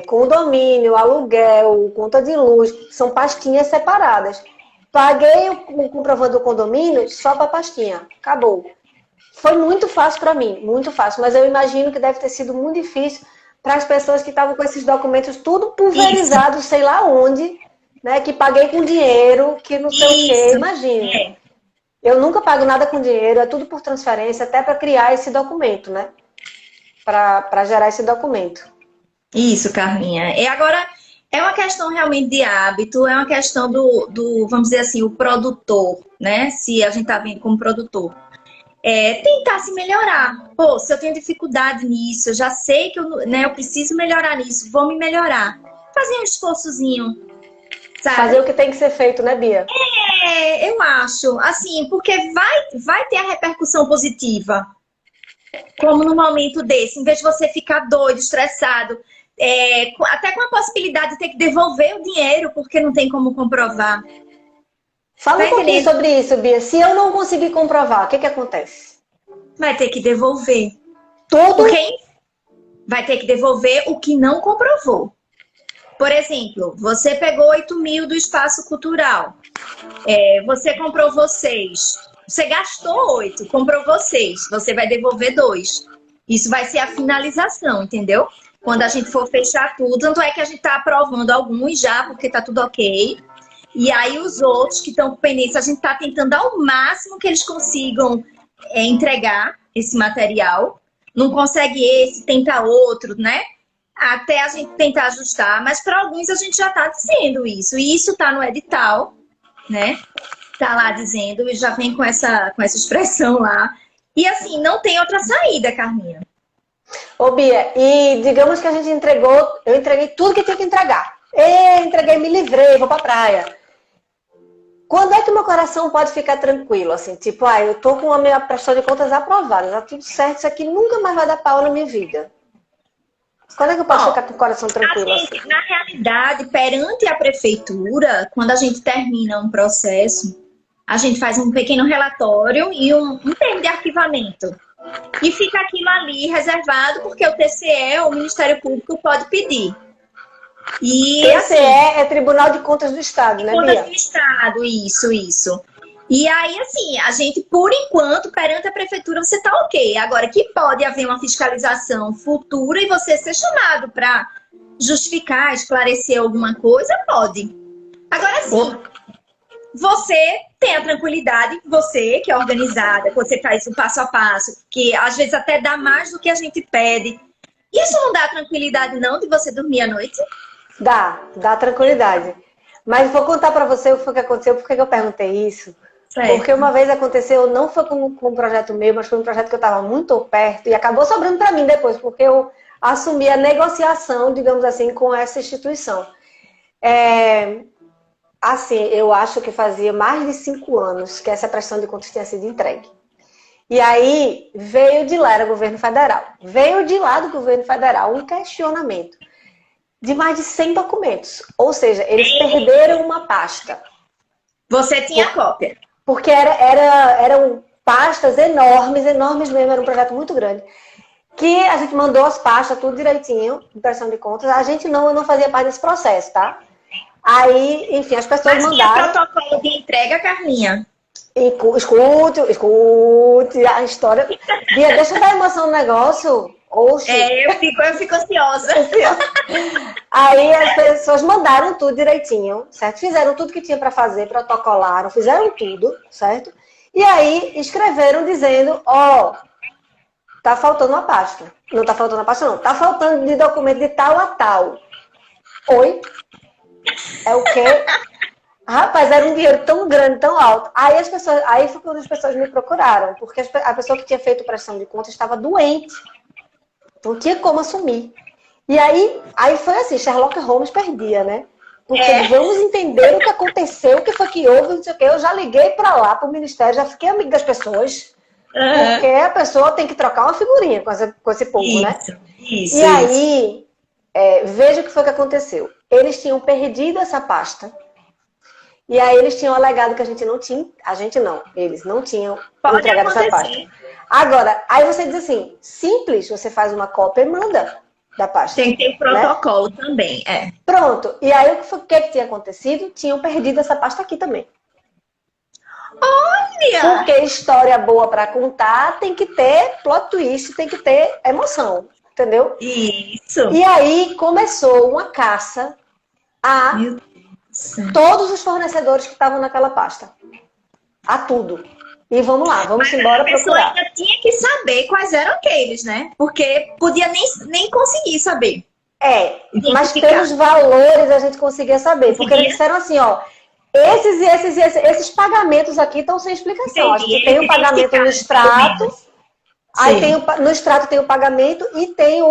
condomínio, aluguel, conta de luz, são pastinhas separadas. Paguei o comprovante do condomínio só para a pastinha. Acabou. Foi muito fácil para mim, muito fácil. Mas eu imagino que deve ter sido muito difícil para as pessoas que estavam com esses documentos tudo pulverizados, sei lá onde, né? Que paguei com dinheiro, que não sei o quê. Imagina. Eu nunca pago nada com dinheiro, é tudo por transferência, até para criar esse documento, né? Para gerar esse documento. Isso, Carlinha. Agora, é uma questão realmente de hábito, é uma questão do vamos dizer assim, o produtor, né? Se a gente tá vendo como produtor. Tentar se melhorar. Pô, se eu tenho dificuldade nisso, eu já sei que eu preciso melhorar nisso, vou me melhorar. Fazer um esforçozinho, sabe? Fazer o que tem que ser feito, né, Bia? Eu acho. Assim, porque vai ter a repercussão positiva. Como num momento desse. Em vez de você ficar doido, estressado, até com a possibilidade de ter que devolver o dinheiro porque não tem como comprovar. Fala Tá um pouquinho entendendo? sobre isso, Bia. Se eu não conseguir comprovar, o que que acontece? Vai ter que devolver. Tudo? Porque vai ter que devolver o que não comprovou. Por exemplo, você pegou 8.000 do espaço cultural. Você comprovou 6. Você gastou 8, comprovou 6. Você vai devolver 2. Isso vai ser a finalização, entendeu? Quando a gente for fechar tudo, tanto é que a gente está aprovando alguns já, porque está tudo ok. E aí os outros que estão pendentes, a gente está tentando ao máximo que eles consigam entregar esse material. Não consegue esse, tenta outro, né? Até a gente tentar ajustar, mas para alguns a gente já está dizendo isso. E isso está no edital, né? Tá lá dizendo e já vem com essa expressão lá. E assim, não tem outra saída, Carminha. Ô, Bia, e digamos que a gente entregou, eu entreguei tudo que tinha que entregar. Entreguei, me livrei, vou pra praia. Quando é que meu coração pode ficar tranquilo? Assim, tipo, eu tô com a minha prestação de contas aprovada, tá tudo certo, isso aqui nunca mais vai dar pau na minha vida. Quando é que eu posso ficar com o coração tranquilo assim? Na realidade, perante a prefeitura, quando a gente termina um processo, a gente faz um pequeno relatório e um termo de arquivamento. E fica aquilo ali reservado porque o TCE, o Ministério Público, pode pedir. E TCE é Tribunal de Contas do Estado, né, Contas Bia? do Estado, isso. E aí, assim, a gente, por enquanto, perante a prefeitura, você tá ok. Agora, que pode haver uma fiscalização futura e você ser chamado para justificar, esclarecer alguma coisa, pode. Agora, sim, você tem a tranquilidade, você que é organizada, que você faz o passo a passo, que às vezes até dá mais do que a gente pede. Isso não dá tranquilidade, não, de você dormir à noite? Dá tranquilidade. Mas vou contar pra você o que foi que aconteceu, por que eu perguntei isso. Certo. Porque uma vez aconteceu, não foi com um projeto meu, mas foi um projeto que eu estava muito perto e acabou sobrando para mim depois, porque eu assumi a negociação, digamos assim, com essa instituição. Assim, eu acho que fazia mais de 5 anos que essa prestação de contas tinha sido entregue. E aí veio de lá, era governo federal. Veio de lá do governo federal um questionamento de mais de 100 documentos. Ou seja, eles perderam uma pasta. Você tinha cópia. Porque eram pastas enormes mesmo, era um projeto muito grande. Que a gente mandou as pastas, tudo direitinho, de prestação de contas. A gente não fazia parte desse processo, tá? Aí, enfim, as pessoas Mas mandaram. tinha protocolo de entrega, Carlinha? Escute a história. Bia, deixa eu dar emoção no negócio. Oxe. Eu fico ansiosa. Aí as pessoas mandaram tudo direitinho, certo? Fizeram tudo que tinha para fazer, protocolaram, fizeram tudo, certo? E aí escreveram dizendo, tá faltando uma pasta. Não tá faltando a pasta, não. Tá faltando de documento de tal a tal. Oi? É o quê? Rapaz, era um dinheiro tão grande, tão alto. Aí foi quando as pessoas me procuraram, porque a pessoa que tinha feito prestação de contas estava doente. Não tinha como assumir. E aí foi assim, Sherlock Holmes perdia, né? Porque vamos entender o que aconteceu, o que foi que houve, não sei o quê. Eu já liguei para lá, para o Ministério, já fiquei amiga das pessoas. Porque a pessoa tem que trocar uma figurinha com esse povo, né? Isso. E aí, veja o que foi que aconteceu. Eles tinham perdido essa pasta. E aí eles tinham alegado que a gente não tinha. Eles não tinham entregado essa pasta. Agora, aí você diz assim, simples, você faz uma cópia e manda da pasta. Tem que ter protocolo, né? Também, Pronto. E aí o que tinha acontecido? Tinham perdido essa pasta aqui também. Olha! Porque história boa para contar tem que ter plot twist, tem que ter emoção, entendeu? Isso. E aí começou uma caça a todos os fornecedores que estavam naquela pasta. A tudo. E vamos lá, vamos embora procurar. A pessoa ainda tinha que saber quais eram aqueles, né? Porque podia nem conseguir saber. Mas pelos valores a gente conseguia saber. Porque eles disseram assim, esses pagamentos aqui estão sem explicação. Acho que tem o pagamento no extrato, aí no extrato tem o pagamento e tem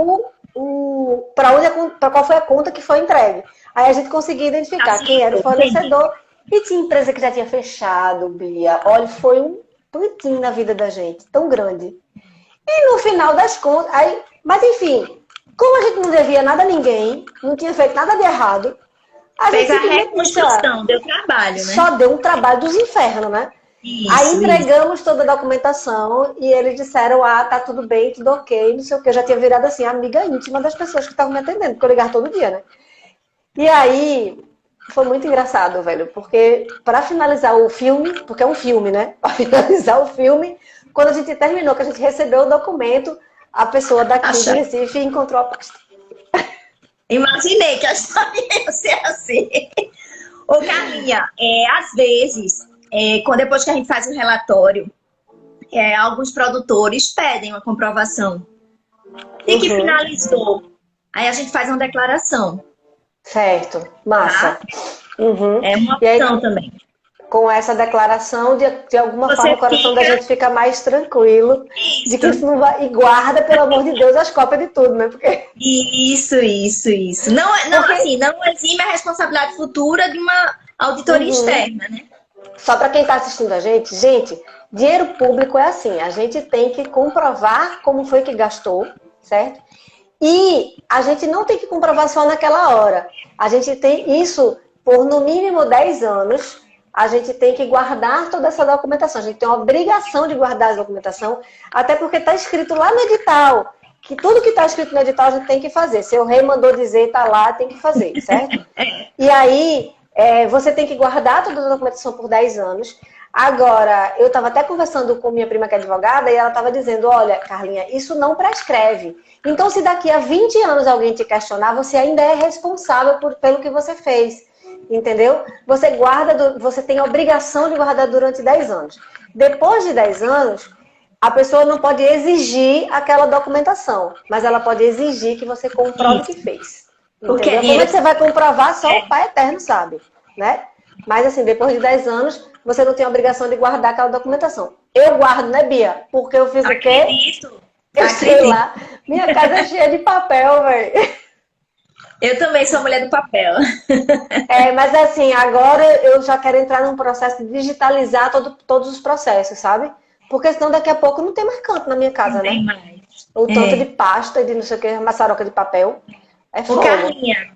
para qual foi a conta que foi entregue. Aí a gente conseguia identificar quem era o fornecedor. E tinha empresa que já tinha fechado, Bia. Olha, foi um pantinho na vida da gente, tão grande. E no final das contas, mas enfim, como a gente não devia nada a ninguém, não tinha feito nada de errado, A gente Fez a simplesmente disse, ó, reconstrução, deu trabalho, né? só deu um trabalho dos infernos, né? Aí Isso. entregamos toda a documentação e eles disseram, tá tudo bem, tudo ok, não sei o que. Eu já tinha virado assim, amiga íntima das pessoas que estavam me atendendo, porque eu ligava todo dia, né? E aí foi muito engraçado, velho, porque para finalizar o filme, porque é um filme, né? Para finalizar o filme, quando a gente terminou, que a gente recebeu o documento, a pessoa daqui de Recife encontrou a pasta. Imaginei que a história ia ser assim. Ô, Carlinha, às vezes, depois que a gente faz o relatório, alguns produtores pedem uma comprovação de que finalizou. Aí a gente faz uma declaração. Certo, massa. Tá? É uma E aí, opção também. com essa declaração, de alguma Você forma, o coração da fica- gente fica mais tranquilo. De que Isso. isso não vai. E guarda, pelo amor de Deus, as cópias de tudo, né? Porque Isso. Não, Porque- assim, não exime a responsabilidade futura de uma auditoria externa, né? só para quem está assistindo a gente, dinheiro público é assim, a gente tem que comprovar como foi que gastou, certo? E a gente não tem que comprovar só naquela hora. A gente tem isso por no mínimo 10 anos. A gente tem que guardar toda essa documentação. A gente tem a obrigação de guardar a documentação, até porque está escrito lá no edital, que tudo que está escrito no edital a gente tem que fazer. Se o rei mandou dizer, está lá, tem que fazer, certo? E aí, você tem que guardar toda a documentação por 10 anos. Agora, eu estava até conversando com minha prima que é advogada e ela estava dizendo, olha, Carlinha, isso não prescreve. Então, se daqui a 20 anos alguém te questionar, você ainda é responsável pelo que você fez. Entendeu? Você guarda, você tem a obrigação de guardar durante 10 anos. Depois de 10 anos, a pessoa não pode exigir aquela documentação, mas ela pode exigir que você comprove o que fez. Porque Entendeu? Como é que você vai comprovar? Só o Pai Eterno sabe, né? Mas assim, depois de 10 anos, você não tem a obrigação de guardar aquela documentação. Eu guardo, né, Bia? Porque eu fiz o quê? Acredito. Eu sei lá. Minha casa é cheia de papel, velho. Eu também sou mulher do papel. Mas assim, agora eu já quero entrar num processo de digitalizar todos os processos, sabe? Porque senão daqui a pouco não tem mais canto na minha casa, Não né? tem mais. O tanto de pasta e de não sei o que, maçaroca de papel. É Ô, fogo. Carlinha,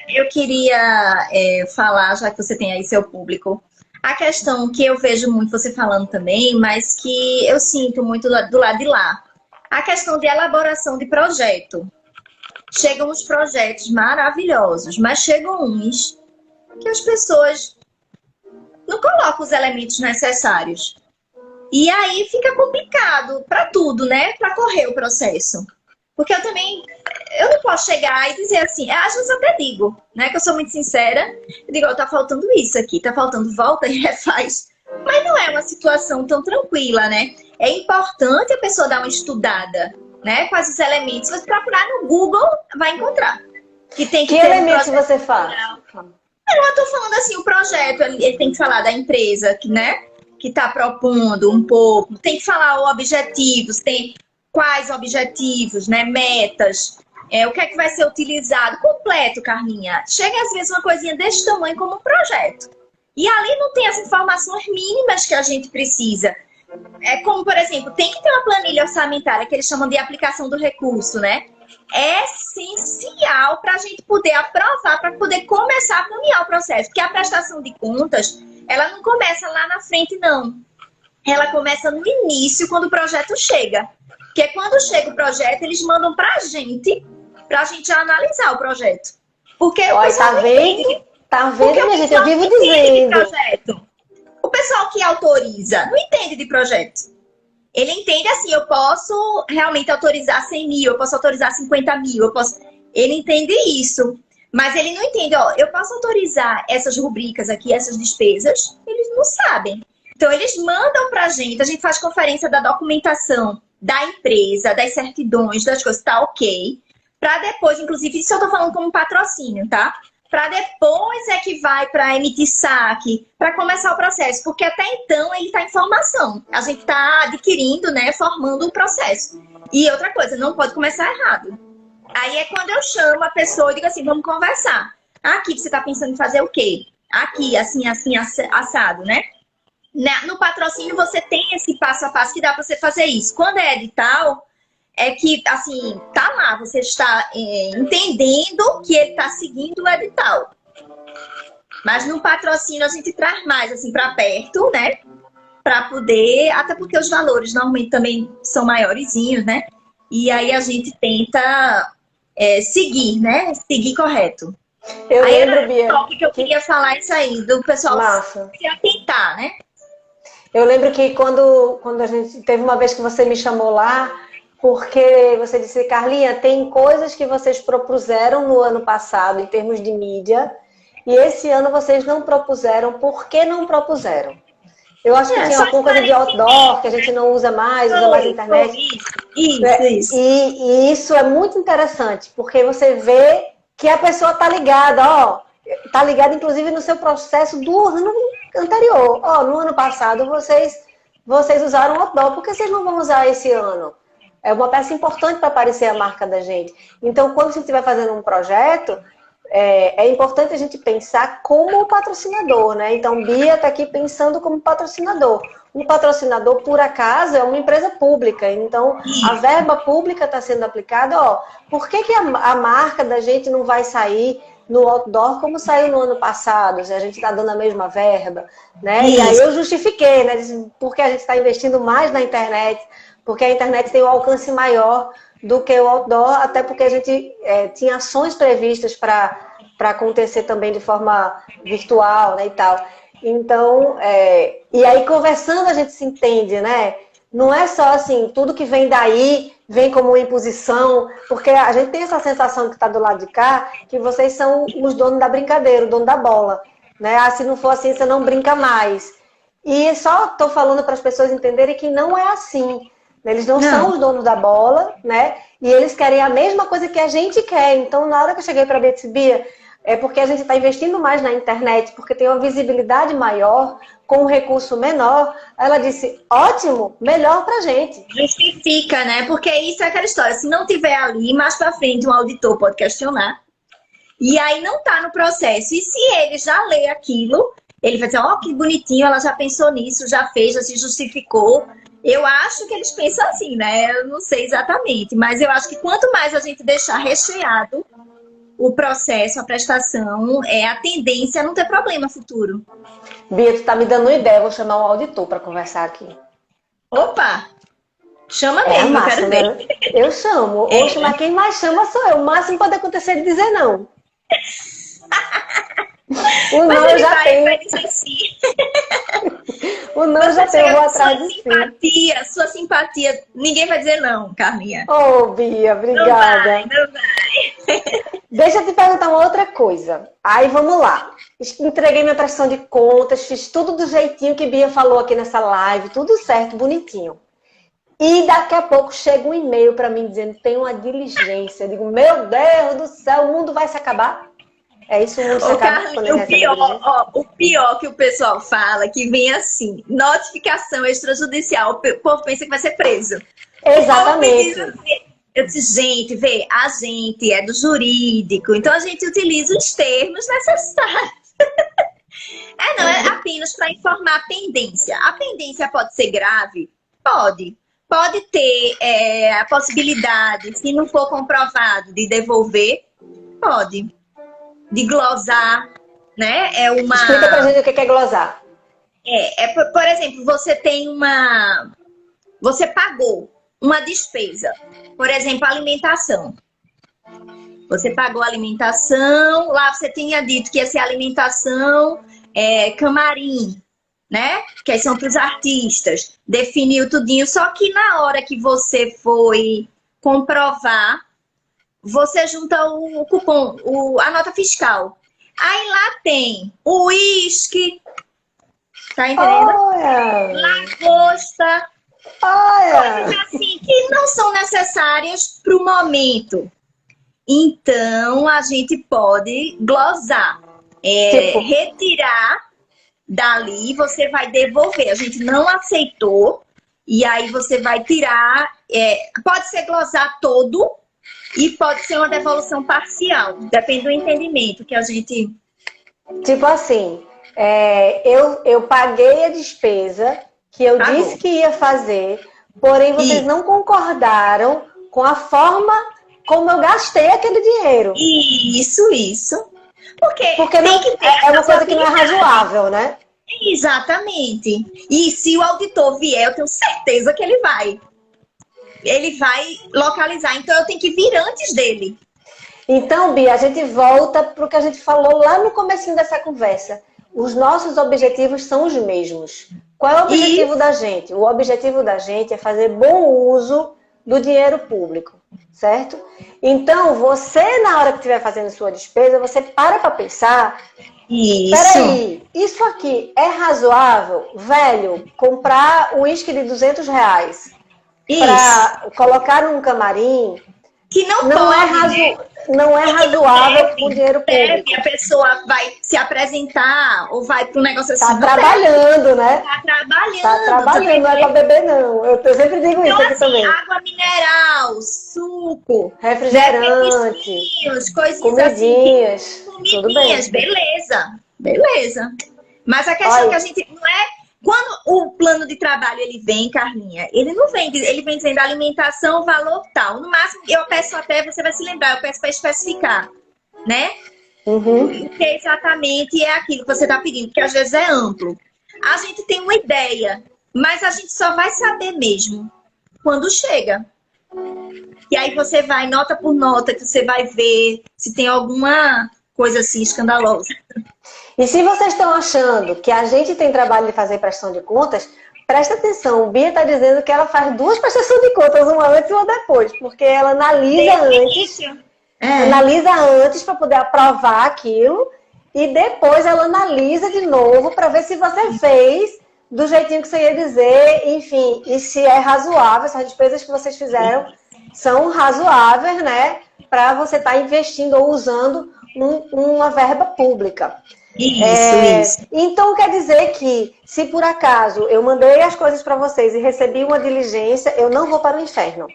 eu queria falar, já que você tem aí seu público, a questão que eu vejo muito você falando também, mas que eu sinto muito do lado de lá. A questão de elaboração de projeto. Chegam uns projetos maravilhosos, mas chegam uns que as pessoas não colocam os elementos necessários. E aí fica complicado para tudo, né? Para correr o processo. Porque eu não posso chegar e dizer assim, às vezes eu até digo, né? Que eu sou muito sincera, eu digo, tá faltando isso aqui, tá faltando volta e refaz. Mas não é uma situação tão tranquila, né? É importante a pessoa dar uma estudada, né? Quais os elementos. Se você procurar no Google, vai encontrar. Que elementos você faz? Eu tô falando assim, o projeto, ele tem que falar da empresa, né? Que tá propondo um pouco. Tem que falar os objetivos, tem quais objetivos, né? Metas. O que é que vai ser utilizado. Completo, Carlinha. Chega às vezes uma coisinha desse tamanho como um projeto. E ali não tem as informações mínimas que a gente precisa. Como, por exemplo, tem que ter uma planilha orçamentária que eles chamam de aplicação do recurso, né? É essencial para a gente poder aprovar, para poder começar a caminhar o processo. Porque a prestação de contas, ela não começa lá na frente, não. Ela começa no início, quando o projeto chega. Porque quando chega o projeto, eles mandam para a gente já analisar o projeto. Porque o pessoal tá vendo? Tá vendo, minha gente? Eu vivo dizendo. O pessoal que autoriza não entende de projeto. Ele entende assim, eu posso realmente autorizar 100 mil, eu posso autorizar 50 mil, Ele entende isso. Mas ele não entende, eu posso autorizar essas rubricas aqui, essas despesas, eles não sabem. Então, eles mandam pra gente, a gente faz conferência da documentação da empresa, das certidões, das coisas, tá ok. Pra depois, inclusive, isso eu tô falando como patrocínio, tá? Para depois é que vai para emitir saque, para começar o processo, porque até então ele está em formação. A gente está adquirindo, né, formando o processo. E outra coisa, não pode começar errado. Aí é quando eu chamo a pessoa e digo assim, vamos conversar. Aqui você está pensando em fazer o quê? Aqui, assim, assado, né? No patrocínio você tem esse passo a passo que dá para você fazer isso. Quando é edital, é que, assim, tá lá, você está entendendo que ele está seguindo o edital. Mas no patrocínio a gente traz mais, assim, para perto, né? Para poder, até porque os valores normalmente também são maiorzinhos, né? E aí a gente tenta seguir, né? Seguir correto. Eu Aí lembro, era Bia, só que eu queria falar isso aí, do pessoal massa. se atentar, né? Eu lembro que quando a gente teve uma vez que você me chamou lá, porque você disse, Carlinha, tem coisas que vocês propuseram no ano passado em termos de mídia, e esse ano vocês não propuseram. Por que não propuseram? Eu acho que tinha Só alguma coisa de outdoor que a gente não usa mais a internet. Isso. E isso é muito interessante, porque você vê que a pessoa está ligada, ó, tá ligada inclusive no seu processo do ano anterior. Ó, no ano passado vocês usaram outdoor, por que vocês não vão usar esse ano? É uma peça importante para aparecer a marca da gente. Então, quando a gente estiver fazendo um projeto, é importante a gente pensar como patrocinador, né? Então, Bia está aqui pensando como patrocinador. Um patrocinador, por acaso, é uma empresa pública. Então, a verba pública está sendo aplicada. Ó, por que a marca da gente não vai sair no outdoor como saiu no ano passado, se a gente está dando a mesma verba, né? E aí eu justifiquei, né? Porque a gente está investindo mais na internet, porque a internet tem um alcance maior do que o outdoor, até porque a gente tinha ações previstas para acontecer também de forma virtual, né, e tal. Então, e aí conversando a gente se entende, né? Não é só assim, tudo que vem daí vem como uma imposição, porque a gente tem essa sensação que está do lado de cá, que vocês são os donos da brincadeira, o dono da bola, né? Ah, se não for assim, você não brinca mais. E só estou falando para as pessoas entenderem que não é assim. Eles não são os donos da bola, né? E eles querem a mesma coisa que a gente quer. Então, na hora que eu cheguei para a Bia, é porque a gente está investindo mais na internet, porque tem uma visibilidade maior, com um recurso menor. Ela disse, ótimo, melhor para a gente. Justifica, né? Porque isso é aquela história. Se não tiver ali, mais para frente, um auditor pode questionar. E aí não está no processo. E se ele já lê aquilo, ele vai dizer, ó, que bonitinho, ela já pensou nisso, já fez, já se justificou. Eu acho que eles pensam assim, né? Eu não sei exatamente, mas eu acho que quanto mais a gente deixar recheado o processo, a prestação, a tendência a não ter problema futuro. Bia, tu tá me dando uma ideia, vou chamar um auditor para conversar aqui. Opa! Chama mesmo, massa, eu quero né? ver. Eu chamo. Oxe, mas quem mais chama sou eu. O máximo pode acontecer é dizer não. O não eu já tenho. Vai dizer sim. O não eu já tenho, eu vou atrás de simpatia, sua simpatia, ninguém vai dizer não, Carlinha. Oh, Bia, obrigada. Não vai. Deixa eu te perguntar uma outra coisa. Aí vamos lá. Entreguei minha prestação de contas, fiz tudo do jeitinho que Bia falou aqui nessa live, tudo certo, bonitinho. E daqui a pouco chega um e-mail para mim dizendo que tem uma diligência. Eu digo, meu Deus do céu, o mundo vai se acabar? É isso, o mundo se acaba quando ele recebe a diligência? O pior que o pessoal fala, que vem assim, notificação extrajudicial, o povo pensa que vai ser preso. Exatamente. Eu disse, gente, vê, a gente é do jurídico, então a gente utiliza os termos necessários. Não, é apenas para informar a pendência. A pendência pode ser grave? Pode. Pode ter a possibilidade, se não for comprovado, de devolver? Pode. De glosar, né? Explica pra gente o que é glosar. Por exemplo, você tem você pagou uma despesa. Por exemplo, alimentação. Você pagou a alimentação, lá você tinha dito que ia ser alimentação camarim, né? Que são para os artistas. Definiu tudinho. Só que na hora que você foi comprovar, você junta o cupom, a nota fiscal. Aí lá tem o uísque, tá entendendo? Lagosta, coisas assim que não são necessárias para o momento. Então, a gente pode glosar, retirar dali, você vai devolver. A gente não aceitou, e aí você vai tirar, pode ser glosar todo, e pode ser uma devolução parcial. Depende do entendimento que a gente... Tipo assim, eu paguei a despesa que eu disse que ia fazer, porém vocês não concordaram com a forma como eu gastei aquele dinheiro. Isso. Porque Porque não, tem que ter é uma coisa que não é razoável, né? Exatamente. E se o auditor vier, eu tenho certeza que ele vai. Ele vai localizar. Então, eu tenho que vir antes dele. Então, Bia, a gente volta para o que a gente falou lá no comecinho dessa conversa. Os nossos objetivos são os mesmos. Qual é o objetivo da gente? O objetivo da gente é fazer bom uso do dinheiro público, certo? Então, você, na hora que estiver fazendo sua despesa, você para pensar, peraí, isso aqui é razoável? Velho, comprar um uísque de R$ 200 para colocar num camarim que não pode, né? Não é razoável com dinheiro público. A pessoa vai se apresentar ou vai para um negócio assim. Tá trabalhando, né? Tá trabalhando. Tá trabalhando, não é pra beber, não. Eu sempre digo isso aqui assim, também. Água mineral, suco, refrigerante, coisinhas comidinhas, assim. Comidinhas, tudo bem. Beleza. Mas a questão é que a gente não é... Quando o plano de trabalho ele vem, Carlinha, ele não vem, ele vem dizendo alimentação, valor tal. No máximo, eu peço até, você vai se lembrar, eu peço para especificar, né? Uhum. O que exatamente é aquilo que você está pedindo, porque às vezes é amplo. A gente tem uma ideia, mas a gente só vai saber mesmo quando chega. E aí você vai, nota por nota, que você vai ver se tem alguma coisa assim escandalosa. E se vocês estão achando que a gente tem trabalho de fazer prestação de contas, presta atenção, Bia está dizendo que ela faz 2 prestações de contas, uma antes e uma depois, porque ela analisa antes. Analisa antes para poder aprovar aquilo e depois ela analisa de novo para ver se você fez do jeitinho que você ia dizer, enfim, e se é razoável, se as despesas que vocês fizeram são razoáveis, né, para você estar investindo ou usando uma verba pública. Isso. Então quer dizer que se por acaso eu mandei as coisas para vocês e recebi uma diligência, eu não vou para o inferno.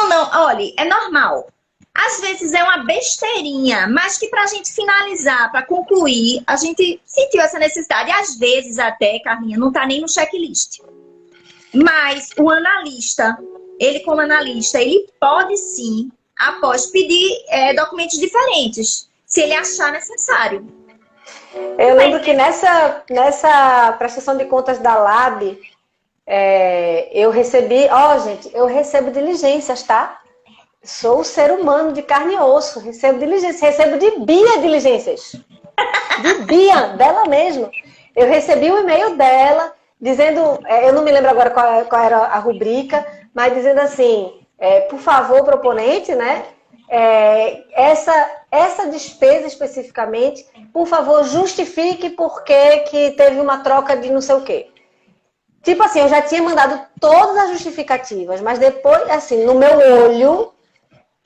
Não, olha, é normal. Às vezes é uma besteirinha, mas que pra gente finalizar, pra concluir, a gente sentiu essa necessidade. Às vezes até, Carlinha, não tá nem no checklist. Mas o analista, ele como analista, ele pode sim, após pedir documentos diferentes, se ele achar necessário. Eu lembro que nessa prestação de contas da Lab, eu recebi... gente, eu recebo diligências, tá? Sou um ser humano de carne e osso, recebo diligências, recebo de Bia diligências. De Bia, dela mesma. Eu recebi um e-mail dela, dizendo, eu não me lembro agora qual era a rubrica, mas dizendo assim, por favor, proponente, né? Essa despesa especificamente, por favor, justifique por que teve uma troca de não sei o quê. Tipo assim, eu já tinha mandado todas as justificativas, mas depois, assim, no meu olho,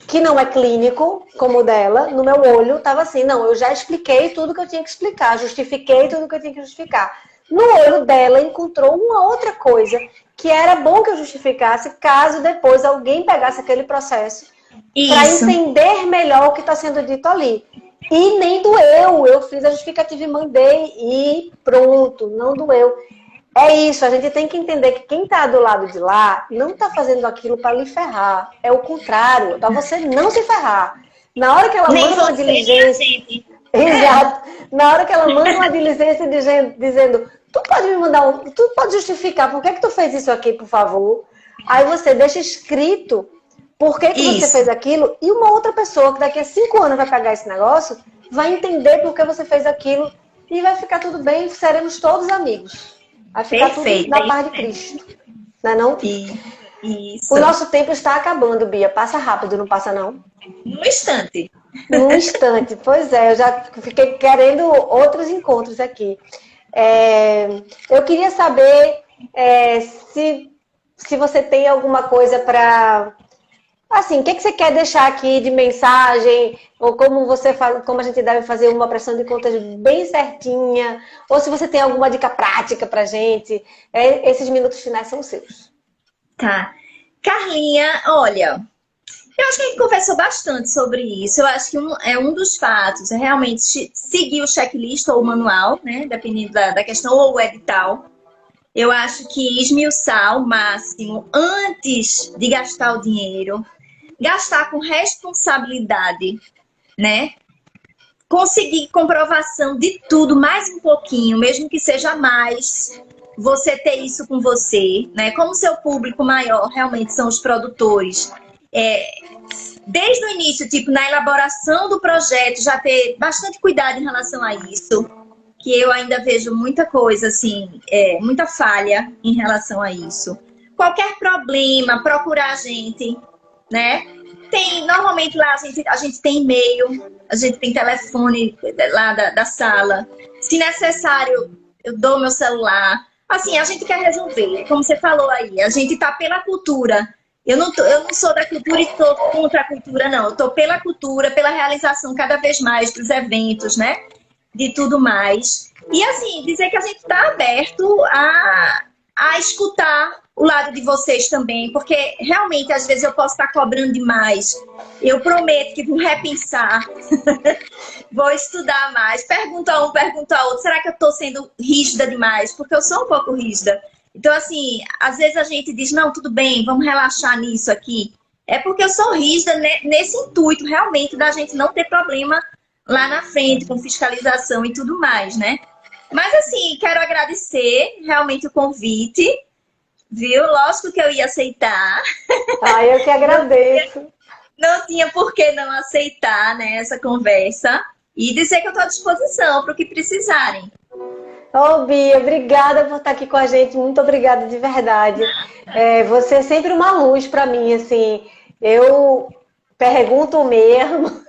que não é clínico, como o dela, no meu olho, estava assim, não, eu já expliquei tudo que eu tinha que explicar, justifiquei tudo que eu tinha que justificar. No olho dela, encontrou uma outra coisa que era bom que eu justificasse, caso depois alguém pegasse aquele processo para entender melhor o que está sendo dito ali. E nem doeu, eu fiz a justificativa e mandei e pronto, não doeu. É isso, a gente tem que entender que quem está do lado de lá não está fazendo aquilo para lhe ferrar. É o contrário, para você não se ferrar. Na hora que ela manda uma diligência... Exato. Na hora que ela manda uma diligência dizendo, tu pode me mandar tu pode justificar por que tu fez isso aqui, por favor? Aí você deixa escrito por que você fez aquilo e uma outra pessoa que daqui a 5 anos vai pegar esse negócio vai entender por que você fez aquilo e vai ficar tudo bem, seremos todos amigos. Vai ficar tudo na paz de Cristo. Não é não? Isso. O nosso tempo está acabando, Bia. Passa rápido, não passa não? Num instante. Num instante. Pois é, eu já fiquei querendo outros encontros aqui. Eu queria saber se você tem alguma coisa para... Assim, o que você quer deixar aqui de mensagem? Ou como a gente deve fazer uma prestação de contas bem certinha? Ou se você tem alguma dica prática pra gente? Esses minutos finais são seus. Tá. Carlinha, olha, eu acho que a gente conversou bastante sobre isso. Eu acho que um dos fatos é realmente seguir o checklist ou o manual, né? Dependendo da questão, ou o edital. Eu acho que esmiuçar ao máximo antes de gastar o dinheiro. Gastar com responsabilidade, né? conseguir comprovação de tudo mais um pouquinho, mesmo que seja mais, você ter isso com você, né? Como seu público maior realmente são os produtores, desde o início, tipo, na elaboração do projeto, já ter bastante cuidado em relação a isso, que eu ainda vejo muita coisa, assim, muita falha em relação a isso. Qualquer problema, procurar a gente, né? Normalmente lá a gente tem e-mail, a gente tem telefone lá da sala. Se necessário, eu dou meu celular. Assim, a gente quer resolver, como você falou aí, a gente tá pela cultura. Eu não sou da cultura e estou contra a cultura, não. Eu estou pela cultura, pela realização cada vez mais dos eventos, né? De tudo mais. E assim, dizer que a gente está aberto a escutar o lado de vocês também, porque realmente às vezes eu posso estar cobrando demais. Eu prometo que vou repensar, vou estudar mais, pergunta a um, pergunta a outro. Será que eu estou sendo rígida demais? Porque eu sou um pouco rígida. Então, assim, às vezes a gente diz, não, tudo bem, vamos relaxar nisso aqui. É porque eu sou rígida nesse intuito, realmente, da gente não ter problema lá na frente, com fiscalização e tudo mais, né? Mas, assim, quero agradecer realmente o convite, viu? Lógico que eu ia aceitar. Ah, eu que agradeço. Não tinha por que não aceitar, né, essa conversa. E dizer que eu estou à disposição para o que precisarem. Ô, Bia, obrigada por estar aqui com a gente. Muito obrigada de verdade. Você é sempre uma luz para mim, assim. Eu pergunto mesmo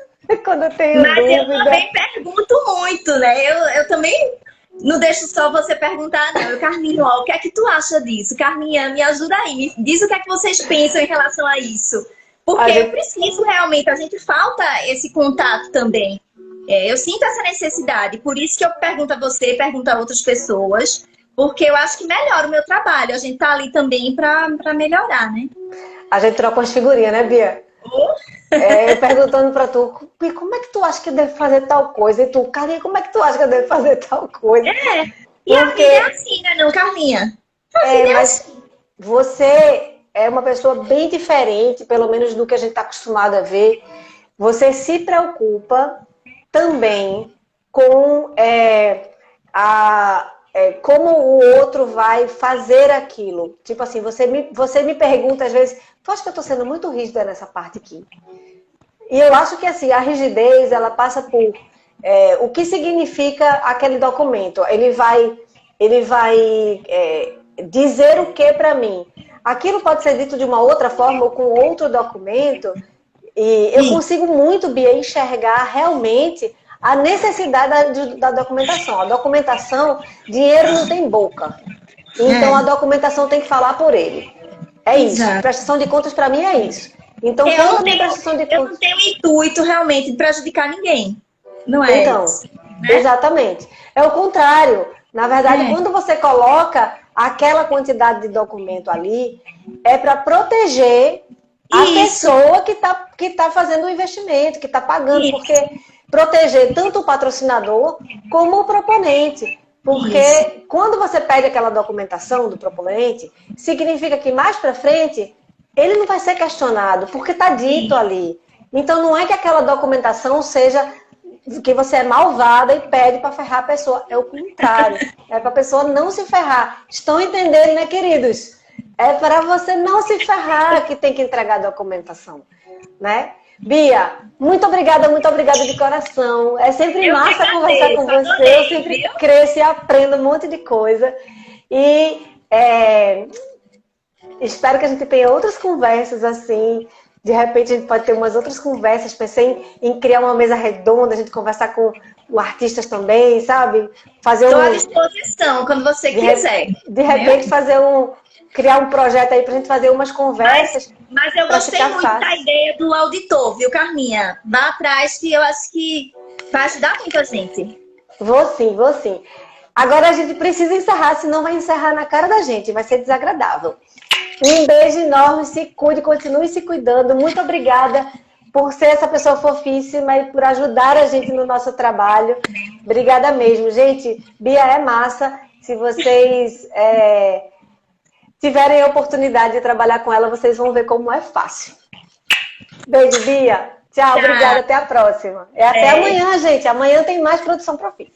quando eu tenho Mas dúvida. eu também pergunto muito, né? Eu também não deixo só você perguntar, não. Carminho, ó, o que é que tu acha disso? Carminha, me ajuda aí. Me diz o que é que vocês pensam em relação a isso. Porque eu preciso realmente, a gente falta esse contato também. Eu sinto essa necessidade, por isso que eu pergunto a você, pergunto a outras pessoas, porque eu acho que melhora o meu trabalho. A gente tá ali também para melhorar, né? A gente troca umas figurinhas, né, Bia? Eu perguntando pra tu, como é que tu acha que eu devo fazer tal coisa? E tu, Carlinha, como é que tu acha que eu devo fazer tal coisa? E a vida é assim, né, não, Carlinha? Mas você é uma pessoa bem diferente, pelo menos do que a gente tá acostumado a ver. Você se preocupa também com como o outro vai fazer aquilo. Tipo assim, você me pergunta às vezes, tu acha que eu estou sendo muito rígida nessa parte aqui? E eu acho que assim, a rigidez, ela passa por o que significa aquele documento. Ele vai dizer o que para mim. Aquilo pode ser dito de uma outra forma ou com outro documento. E eu consigo muito, Bia, enxergar realmente a necessidade da documentação. A documentação, dinheiro não tem boca. Então, a documentação tem que falar por ele. É isso. Exato. Prestação de contas, para mim, é isso. Então, eu não tenho intuito, realmente, de prejudicar ninguém. Não é então, isso, né? Exatamente. É o contrário. Na verdade, quando você coloca aquela quantidade de documento ali, é para proteger a pessoa que tá fazendo o investimento, que está pagando, porque proteger tanto o patrocinador como o proponente. Porque quando você pede aquela documentação do proponente, significa que mais para frente ele não vai ser questionado, porque está dito ali. Então não é que aquela documentação seja que você é malvada e pede para ferrar a pessoa. É o contrário. É para a pessoa não se ferrar. Estão entendendo, né, queridos? É para você não se ferrar que tem que entregar a documentação, né? Bia, muito obrigada de coração. É sempre massa conversar com você. Eu sempre cresço e aprendo um monte de coisa. E espero que a gente tenha outras conversas assim. De repente a gente pode ter umas outras conversas. Pensei em criar uma mesa redonda, a gente conversar com artistas também, sabe? Estou à disposição, quando você quiser. De repente criar um projeto aí pra gente fazer umas conversas. Mas eu gostei muito da ideia do auditor, viu, Carminha? Vá atrás, que eu acho que vai ajudar muito a gente. Vou sim. Agora a gente precisa encerrar, senão vai encerrar na cara da gente, vai ser desagradável. Um beijo enorme, se cuide, continue se cuidando. Muito obrigada por ser essa pessoa fofíssima e por ajudar a gente no nosso trabalho. Obrigada mesmo. Gente, Bia é massa. Se vocês tiverem a oportunidade de trabalhar com ela, vocês vão ver como é fácil. Beijo, Bia. Tchau, Tchau. obrigada, até a próxima. Até amanhã, gente. Amanhã tem mais Produção Profit.